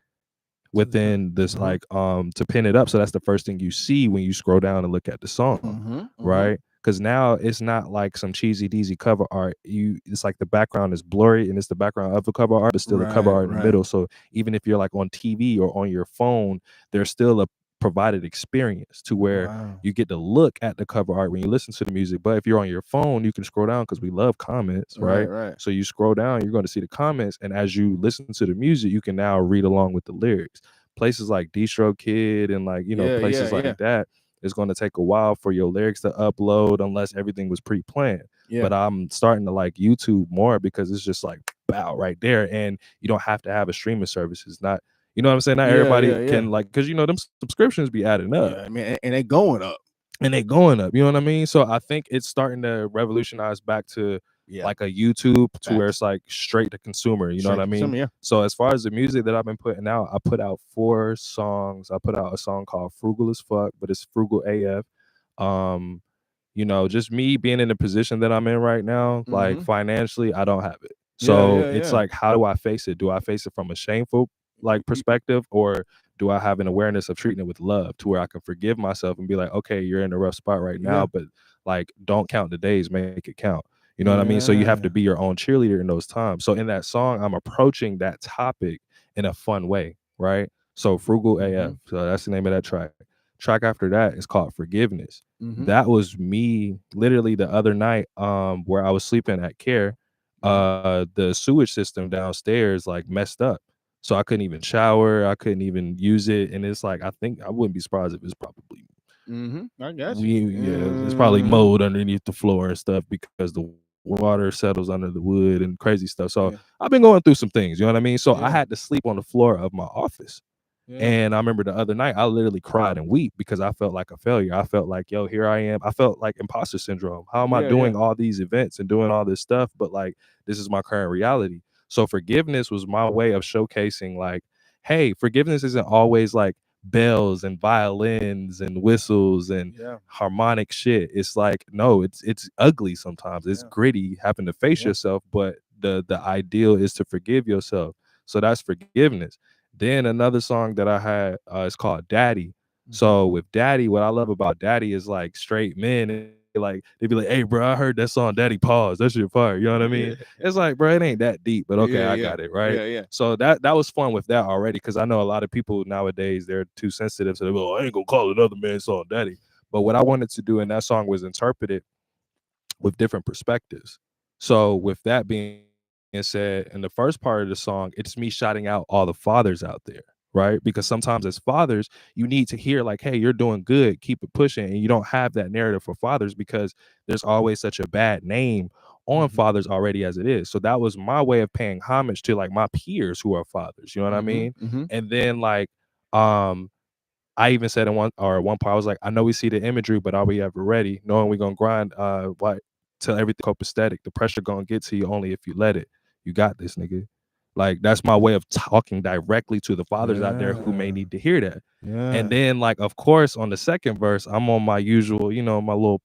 within this like to pin it up, so that's the first thing you see when you scroll down and look at the song, right? Because now it's not like some cheesy deasy cover art. It's like the background is blurry and it's the background of the cover art, but still the cover art in the middle. So even if you're like on TV or on your phone, there's still a provided experience to where you get to look at the cover art when you listen to the music. But if you're on your phone, you can scroll down because we love comments, right? So you scroll down, you're going to see the comments, and as you listen to the music, you can now read along with the lyrics. Places like DistroKid and like places like that, it's going to take a while for your lyrics to upload unless everything was pre-planned. But I'm starting to like YouTube more because it's just like bow right there, and you don't have to have a streaming service. It's not, you know what I'm saying? Not everybody can like, because them subscriptions be adding up. I mean, and they going up. And they going up, you know what I mean? So I think it's starting to revolutionize back to like a YouTube to where it's like straight to consumer, you know what I mean? So as far as the music that I've been putting out, I put out 4 songs. I put out a song called Frugal as Fuck, but it's Frugal AF. Just me being in the position that I'm in right now, like financially, I don't have it. So it's like, how do I face it? Do I face it from a shameful like perspective, or do I have an awareness of treating it with love to where I can forgive myself and be like, okay, you're in a rough spot right now, but like, don't count the days, make it count. You know what I mean? So you have to be your own cheerleader in those times. So in that song, I'm approaching that topic in a fun way, right? So Frugal AF, so that's the name of that track. Track after that is called Forgiveness. That was me literally the other night, where I was sleeping at Care. The sewage system downstairs like messed up. So I couldn't even shower. I couldn't even use it. And it's like, I think I wouldn't be surprised if it's probably I got you. it's probably mold underneath the floor and stuff because the water settles under the wood and crazy stuff. So I've been going through some things, you know what I mean? So I had to sleep on the floor of my office. And I remember the other night I literally cried and weep because I felt like a failure. I felt like, yo, here I am. I felt like imposter syndrome. How am I doing all these events and doing all this stuff? But like, this is my current reality. So forgiveness was my way of showcasing like, hey, forgiveness isn't always like bells and violins and whistles and harmonic shit. It's like, no, it's ugly sometimes. It's gritty having to face yourself, but the ideal is to forgive yourself. So that's forgiveness. Then another song that I had is called Daddy. So with Daddy, what I love about Daddy is like straight men, and like they be like, hey bro, I heard that song Daddy Pause. That shit fire. You know what I mean? It's like, bro, it ain't that deep, but okay, I got it, right? So that was fun with that already, because I know a lot of people nowadays, they're too sensitive. So they're like, I ain't gonna call another man's song Daddy. But what I wanted to do in that song was interpret it with different perspectives. So with that being said, in the first part of the song, it's me shouting out all the fathers out there, right? Because sometimes as fathers, you need to hear like, hey, you're doing good, keep it pushing. And you don't have that narrative for fathers because there's always such a bad name on fathers already as it is. So that was my way of paying homage to like my peers who are fathers, you know what I mean? And then like, I even said at one part, I was like, I know we see the imagery, but are we ever ready? Knowing we're gonna grind till everything copacetic. The pressure gonna get to you only if you let it. You got this, nigga. Like, that's my way of talking directly to the fathers out there who may need to hear that. And then, like, of course, on the second verse, I'm on my usual, my little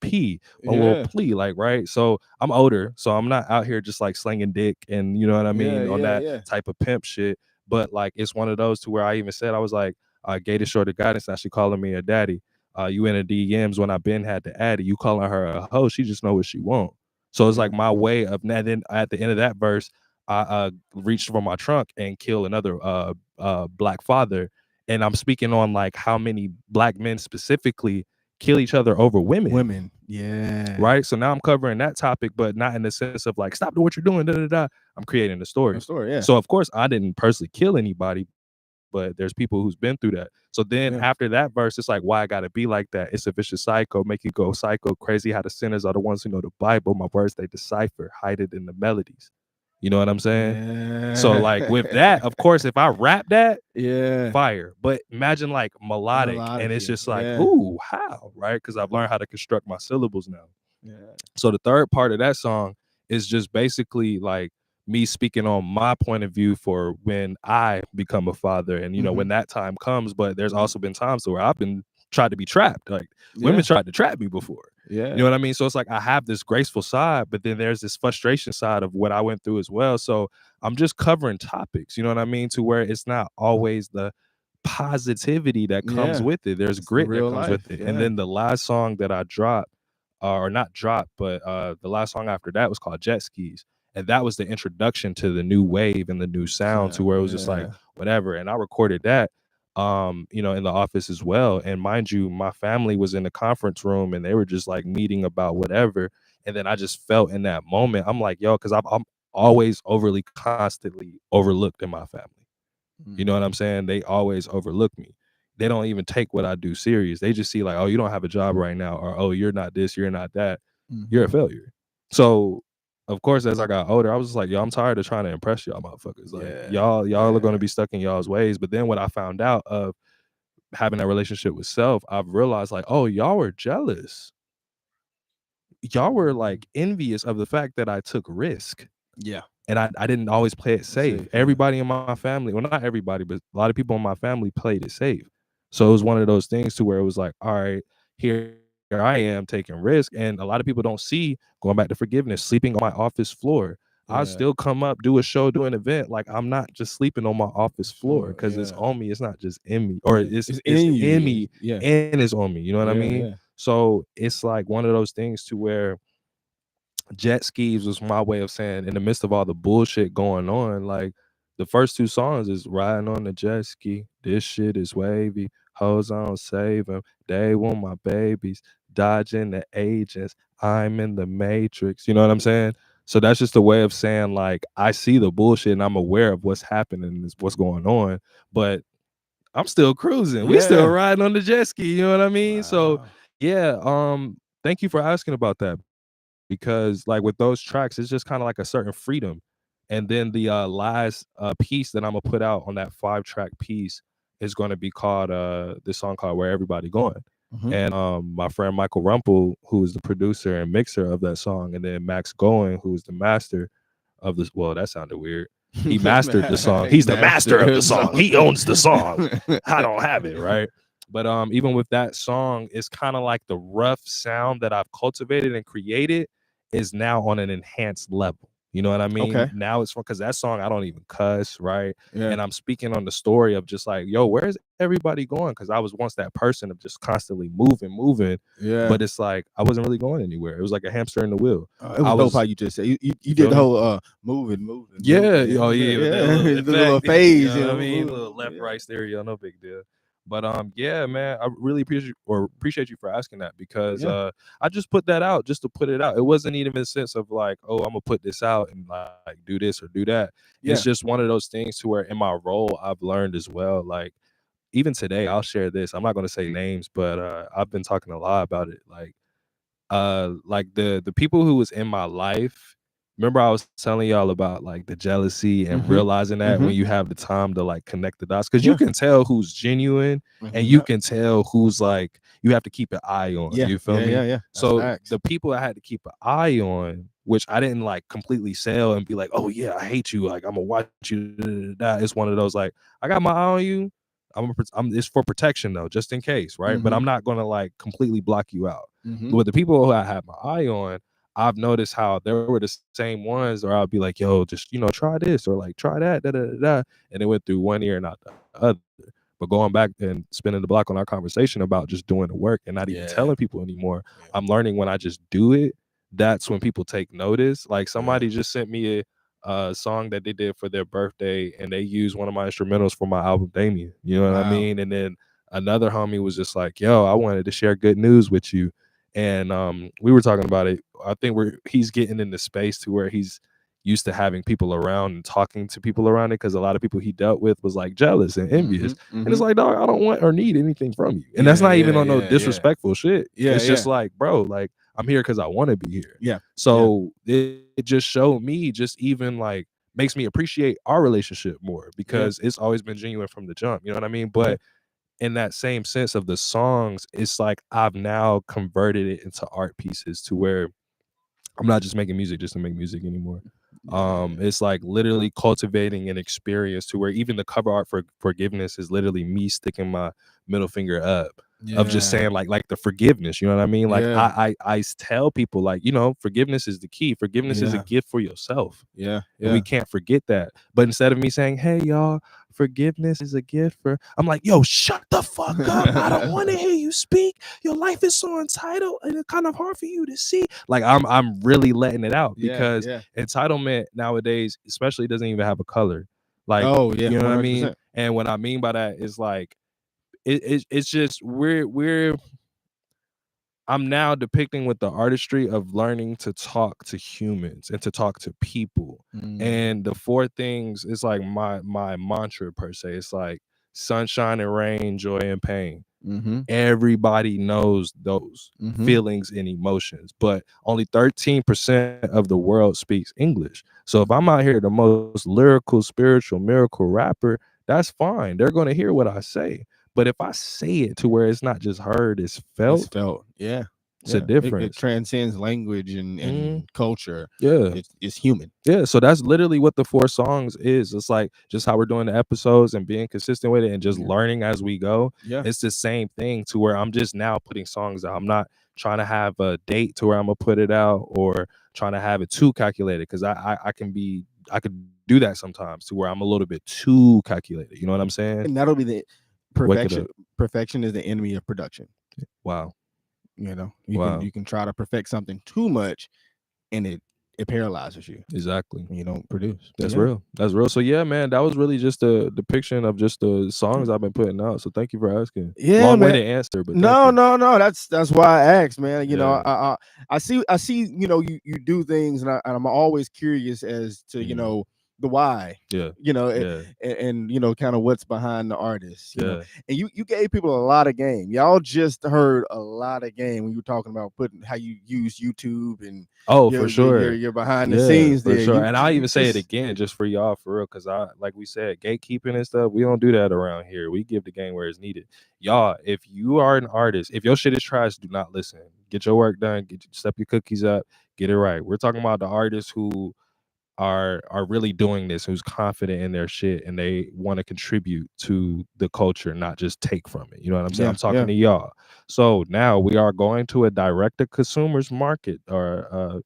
little plea, like, right? So I'm older, so I'm not out here just like slinging dick and you know what I mean, on that type of pimp shit. But like, it's one of those to where I even said, I was like, Gator Shorter Guidance, now she calling me a daddy. You in the DMs when I been had to add it. You calling her a hoe, she just know what she want. So it's like my way of, and then at the end of that verse, I reach for my trunk and kill another black father. And I'm speaking on like how many black men specifically kill each other over women. Yeah. Right. So now I'm covering that topic, but not in the sense of like, stop doing what you're doing. Da, da, da. I'm creating a story. Yeah. So of course I didn't personally kill anybody, but there's people who's been through that. So then after that verse, it's like, why I gotta be like that? It's a vicious cycle, make you go psycho crazy. How the sinners are the ones who know the Bible. My words they decipher, hide it in the melodies. You know what I'm saying? Yeah. So like with that, of course, if I rap that, yeah, fire. But imagine like melodic and it's just like, ooh, how, right? Because I've learned how to construct my syllables now. Yeah. So the third part of that song is just basically like me speaking on my point of view for when I become a father, and you know when that time comes. But there's also been times where I've been tried to be trapped. Like women tried to trap me before. Yeah. You know what I mean? So it's like I have this graceful side, but then there's this frustration side of what I went through as well. So I'm just covering topics, you know what I mean, to where it's not always the positivity that comes with it. There's grit that comes with it. And then the last song that I dropped, or not dropped, but the last song after that was called Jet Skis. And that was the introduction to the new wave and the new sound, to where it was just like whatever. And I recorded that you know, in the office as well. And mind you, my family was in the conference room and they were just like meeting about whatever. And then I just felt in that moment, I'm like, yo, because I'm always overly constantly overlooked in my family. You know what I'm saying? They always overlook me. They don't even take what I do serious. They just see like, oh, you don't have a job right now, or oh, you're not this, you're not that. You're a failure. So of course, as I got older, I was just like, yo, I'm tired of trying to impress y'all motherfuckers. Like y'all are gonna be stuck in y'all's ways. But then what I found out of having that relationship with self, I've realized like, oh, y'all were jealous. Y'all were like envious of the fact that I took risk. Yeah. And I didn't always play it safe. Everybody in my family, well, not everybody, but a lot of people in my family played it safe. So it was one of those things to where it was like, all right, here I am taking risk. And a lot of people don't see, going back to forgiveness, sleeping on my office floor. I still come up, do a show, do an event. Like I'm not just sleeping on my office floor because it's on me. It's not just in me, or it's in me and it's on me. You know what I mean? So it's like one of those things to where Jet Skis was my way of saying, in the midst of all the bullshit going on, like the first two songs is riding on the jet ski. This shit is wavy. Hoes on save them. They want my babies. Dodging the agents. I'm in the matrix. You know what I'm saying? So that's just a way of saying, like, I see the bullshit and I'm aware of what's happening, what's going on, but I'm still cruising. We still riding on the jet ski. You know what I mean? Wow. So yeah, thank you for asking about that. Because like with those tracks, it's just kind of like a certain freedom. And then the last piece that I'm gonna put out on that 5-track piece is going to be called this song called Where Everybody Going. And my friend Michael Rumpel, who is the producer and mixer of that song, and then Max Goen, who is the master of this. Well, that sounded weird. He mastered the song. He's the master of the song. He owns the song. I don't have it, right? But even with that song, it's kind of like the rough sound that I've cultivated and created is now on an enhanced level. You know what I mean? Okay. Now it's because that song, I don't even cuss, right? And I'm speaking on the story of just like, yo, where's everybody going? Because I was once that person of just constantly moving. But it's like I wasn't really going anywhere. It was like a hamster in the wheel. It was dope how you just said you did the whole moving. Yeah. Oh yeah. The little phase. You know what I mean? Little left right stereo, no big deal. But yeah, man, I really appreciate you for asking that, because I just put that out just to put it out. It wasn't even a sense of like, oh, I'm gonna put this out and like do this or do that. It's just one of those things to where in my role I've learned as well. Like even today, I'll share this. I'm not gonna say names, but I've been talking a lot about it. Like the people who was in my life. Remember I was telling y'all about like the jealousy and realizing that when you have the time to like connect the dots, because you can tell who's genuine and you can tell who's like you have to keep an eye on. You feel me? Yeah. So the people I had to keep an eye on, which I didn't like completely sell and be like, oh yeah, I hate you, like I'm gonna watch you. It's one of those like, I got my eye on you. It's for protection though, just in case, right? But I'm not gonna like completely block you out. But the people who I had my eye on, I've noticed how there were the same ones, or I'll be like, yo, just, try this, or like, try that, and it went through one ear and not the other. But going back and spinning the block on our conversation about just doing the work and not even telling people anymore, I'm learning when I just do it, that's when people take notice. Like somebody just sent me song that they did for their birthday, and they used one of my instrumentals for my album Damien. You know what I mean? And then another homie was just like, yo, I wanted to share good news with you. And we were talking about it. I think he's getting into space to where he's used to having people around and talking to people around it, because a lot of people he dealt with was like jealous and envious. And it's like, dog, I don't want or need anything from you. And that's not even on no disrespectful shit. It's just like, bro, like, I'm here because I want to be here. So it just showed me, just even like makes me appreciate our relationship more, because it's always been genuine from the jump. You know what I mean? But in that same sense of the songs, it's like I've now converted it into art pieces to where I'm not just making music just to make music anymore. It's like literally cultivating an experience to where even the cover art for Forgiveness is literally me sticking my middle finger up, of just saying like the forgiveness, you know what I mean? Like I tell people, like, you know, forgiveness is the key. Forgiveness is a gift for yourself. And we can't forget that. But instead of me saying, hey y'all, forgiveness is a gift for, I'm like, yo, shut the fuck up. I don't want to hear you speak. Your life is so entitled and it's kind of hard for you to see. Like I'm really letting it out, because entitlement nowadays especially doesn't even have a color. Like, you know what I mean? And what I mean by that is like it's just I'm now depicting with the artistry of learning to talk to humans and to talk to people. And the four things is like my mantra per se. It's like sunshine and rain, joy and pain. Everybody knows those feelings and emotions, but only 13% of the world speaks English. So if I'm out here the most lyrical, spiritual, miracle rapper, that's fine. They're going to hear what I say. But if I say it to where it's not just heard, it's felt. It's a difference. It transcends language and culture. It's human. So that's literally what the four songs is. It's like just how we're doing the episodes and being consistent with it and just learning as we go. It's the same thing, to where I'm just now putting songs out. I'm not trying to have a date to where I'm gonna put it out, or trying to have it too calculated, because I could do that sometimes, to where I'm a little bit too calculated. You know what I'm saying? And that'll be the perfection. Perfection is the enemy of production. Wow. You know, you can try to perfect something too much, and it paralyzes you. Exactly. You don't produce. That's real. That's real. So yeah, man, that was really just a depiction of just the songs I've been putting out. So thank you for asking. Long-winded answer, but no. That's why I asked, man. You know, I see. You know, you do things, and I'm always curious as to you know the why. You know, and you know, kind of what's behind the artist. You know, and you gave people a lot of game. Y'all just heard a lot of game when you were talking about putting how you use YouTube and for sure. You're behind the scenes there. Sure. And I'll even say it again just for y'all, for real, because like we said, gatekeeping and stuff, we don't do that around here. We give the game where it's needed. Y'all, if you are an artist, if your shit is trash, do not listen. Get your work done. Step your cookies up. Get it right. We're talking about the artists who are really doing this, who's confident in their shit and they want to contribute to the culture, not just take from it. You know what I'm saying? I'm talking to y'all. So now we are going to a direct-to-consumers market, or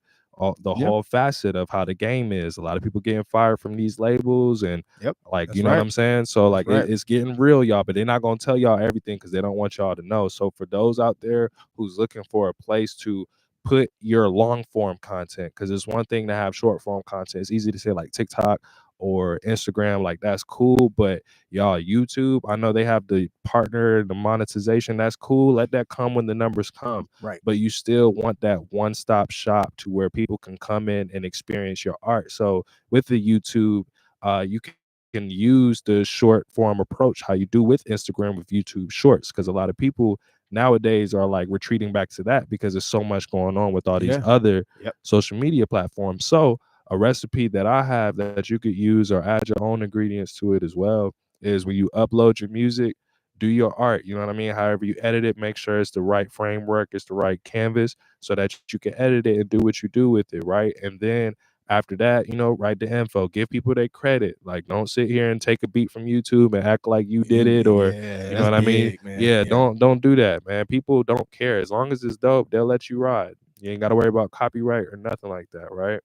the whole facet of how the game is. A lot of people getting fired from these labels, and like, you know what I'm saying? So like it's getting real, y'all, but they're not going to tell y'all everything because they don't want y'all to know. So for those out there who's looking for a place to put your long form content, because it's one thing to have short form content. It's easy to say like TikTok or Instagram, like that's cool, but y'all, YouTube, I know they have the partner, the monetization, that's cool. Let that come when the numbers come, but you still want that one-stop shop to where people can come in and experience your art. So with the YouTube, you can use the short form approach, how you do with Instagram with YouTube Shorts, because a lot of people nowadays are like retreating back to that because there's so much going on with all these other social media platforms. So a recipe that I have that you could use or add your own ingredients to it as well is when you upload your music, do your art, you know what I mean? However you edit it, make sure it's the right framework, it's the right canvas, so that you can edit it and do what you do with it, right? And then after that, you know, write the info, give people their credit. Like, don't sit here and take a beat from YouTube and act like you did it, or you know what I mean? Don't do that, man. People don't care. As long as it's dope, they'll let you ride. You ain't got to worry about copyright or nothing like that, right?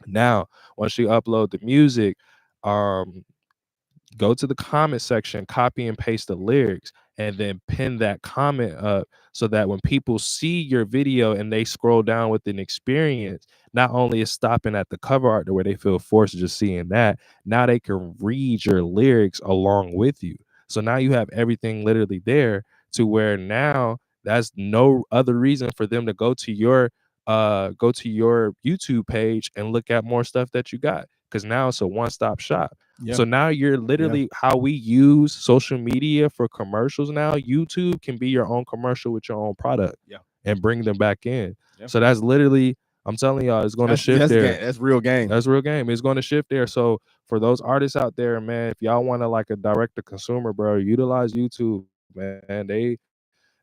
Now, once you upload the music, go to the comment section, copy and paste the lyrics, and then pin that comment up so that when people see your video and they scroll down with an experience, not only is stopping at the cover art where they feel forced just seeing that, now they can read your lyrics along with you. So now you have everything literally there to where now that's no other reason for them to go to your YouTube page and look at more stuff that you got, because now it's a one-stop shop. Yeah. So now you're literally how we use social media for commercials now. YouTube can be your own commercial with your own product and bring them back in. So that's literally, I'm telling y'all, it's going to shift there. That's real game. That's real game. It's going to shift there. So for those artists out there, man, if y'all want to like a direct to consumer, bro, utilize YouTube, man.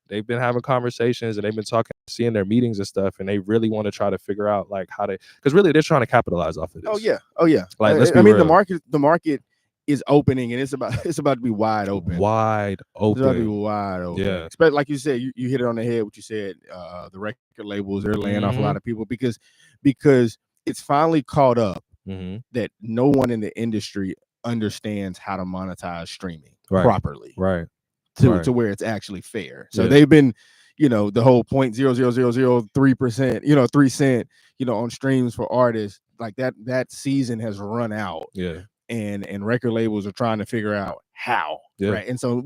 They've been having conversations and they've been talking, seeing their meetings and stuff, and they really want to try to figure out like how to, because really they're trying to capitalize off of this. Oh yeah. Like, let's be real. The market is opening, and it's about to be wide open. It's about to be wide open. Yeah. Especially like you said, you hit it on the head. What you said, the record labels, they're laying off a lot of people because it's finally caught up that no one in the industry understands how to monetize streaming properly. Right. To where it's actually fair. So they've been, the whole 0.00003%, 3 cent, on streams for artists, like that season has run out. Yeah. And record labels are trying to figure out how. Right. And so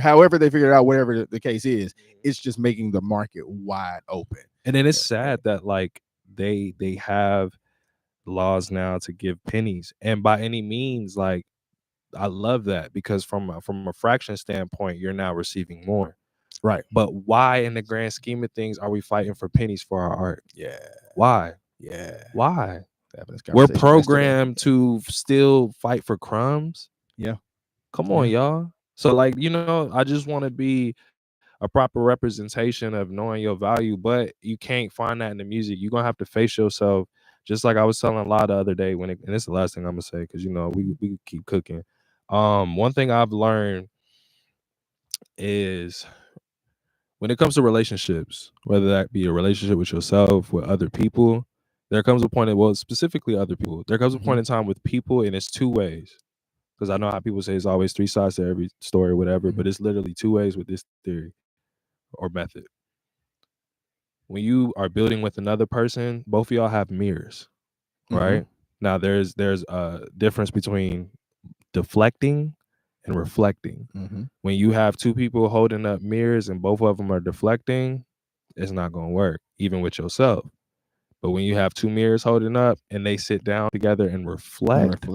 however they figure it out, whatever the case is, it's just making the market wide open. And then it's sad that like they have laws now to give pennies. And by any means, like, I love that, because from a fraction standpoint, you're now receiving more. Right. But why in the grand scheme of things are we fighting for pennies for our art? Yeah. Why? Yeah. Why? We're programmed to still fight for crumbs. Yeah. Come on, y'all. So like, I just want to be a proper representation of knowing your value, but you can't find that in the music. You're gonna have to face yourself. Just like I was telling a lot the other day and it's the last thing I'm gonna say, because we keep cooking. One thing I've learned is when it comes to relationships, whether that be a relationship with yourself, with other people, there comes a point specifically other people, there comes a point in time with people, and it's two ways. Because I know how people say it's always three sides to every story or whatever, but it's literally two ways with this theory or method. When you are building with another person, both of y'all have mirrors, right? Now there's a difference between deflecting and reflecting. When you have two people holding up mirrors and both of them are deflecting, it's not going to work, even with yourself. But when you have two mirrors holding up and they sit down together and reflect,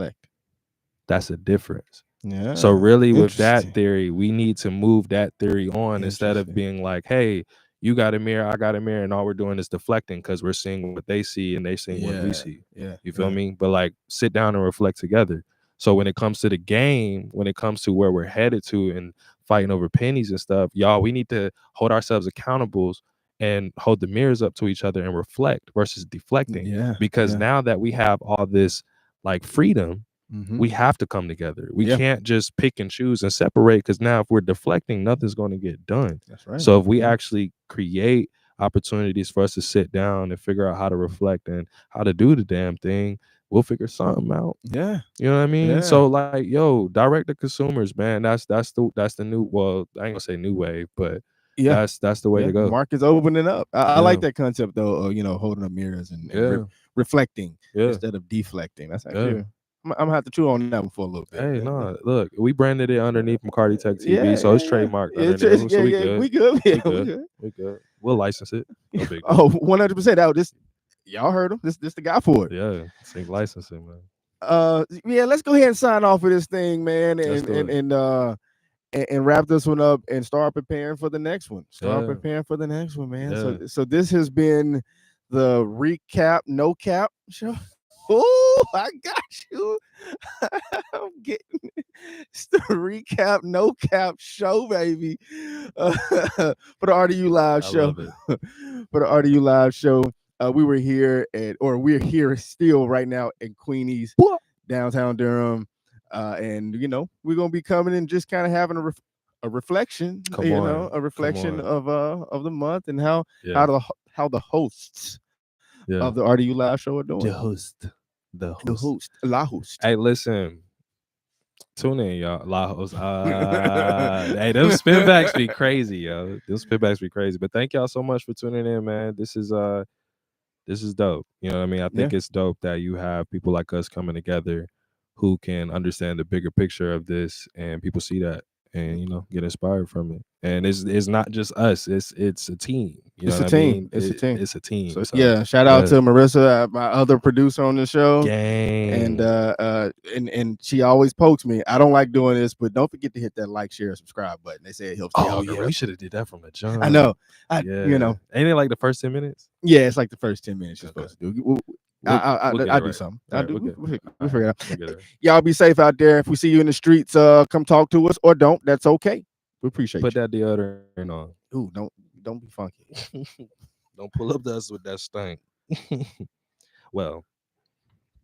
that's a difference. Yeah. So really with that theory, we need to move that theory on, instead of being like, hey, you got a mirror, I got a mirror, and all we're doing is deflecting because we're seeing what they see and they seeing what we see. Yeah. You feel me? But like, sit down and reflect together. So when it comes to the game, when it comes to where we're headed to and fighting over pennies and stuff, y'all, we need to hold ourselves accountable and hold the mirrors up to each other and reflect versus deflecting. Yeah. Because now that we have all this like freedom, we have to come together. We can't just pick and choose and separate, because now if we're deflecting, nothing's going to get done. That's right. So if we actually create opportunities for us to sit down and figure out how to reflect and how to do the damn thing, we'll figure something out. Yeah. You know what I mean? Yeah. So like, direct to consumers, man. That's the new, well, I ain't gonna say new wave, but that's the way to go. The market's opening up. I like that concept though, of holding up mirrors and reflecting instead of deflecting. That's actually I'm gonna have to chew on that one for a little bit. Hey, no, look, we branded it underneath McCarty Tech TV, so it's trademarked underneath. So we good. We good. We'll license it. No big deal. 100%. Y'all heard him. This the guy for it. Yeah, sync licensing, man. Let's go ahead and sign off with this thing, man, and wrap this one up and start preparing for the next one. Preparing for the next one, man. Yeah. So this has been the recap, no cap show. Oh, I got you. I'm getting it's the recap, no cap show, baby. For the RDU Live show. For the RDU Live show. We're here still right now in Queenies, downtown Durham. And we're gonna be coming and just kind of having a reflection, a reflection of the month and how the hosts of the RDU Live show are doing. The host. La host. Hey, listen. Tune in, y'all. Lajos. Hey, them spinbacks be crazy, yo. Them spinbacks be crazy. But thank y'all so much for tuning in, man. This is dope. You know what I mean? I think it's dope that you have people like us coming together who can understand the bigger picture of this, and people see that and, you know, get inspired from it. And it's not just us. It's a team. You know what I mean? It's a team. It's a team. So, So, yeah, shout out to Marissa, my other producer on the show. Gang. And she always pokes me. I don't like doing this, but don't forget to hit that like, share, subscribe button. They say it helps the algorithm. Yeah, we should have did that from the jump. I know. You know, ain't it like the first 10 minutes? Yeah, it's like the first 10 minutes you're supposed to do. I'll do something. We'll figure it out. Y'all be safe out there. If we see you in the streets, come talk to us, or don't. That's okay. We appreciate Put you. that deodorant on. Ooh, don't be funky. Don't pull up to us with that stink. Well,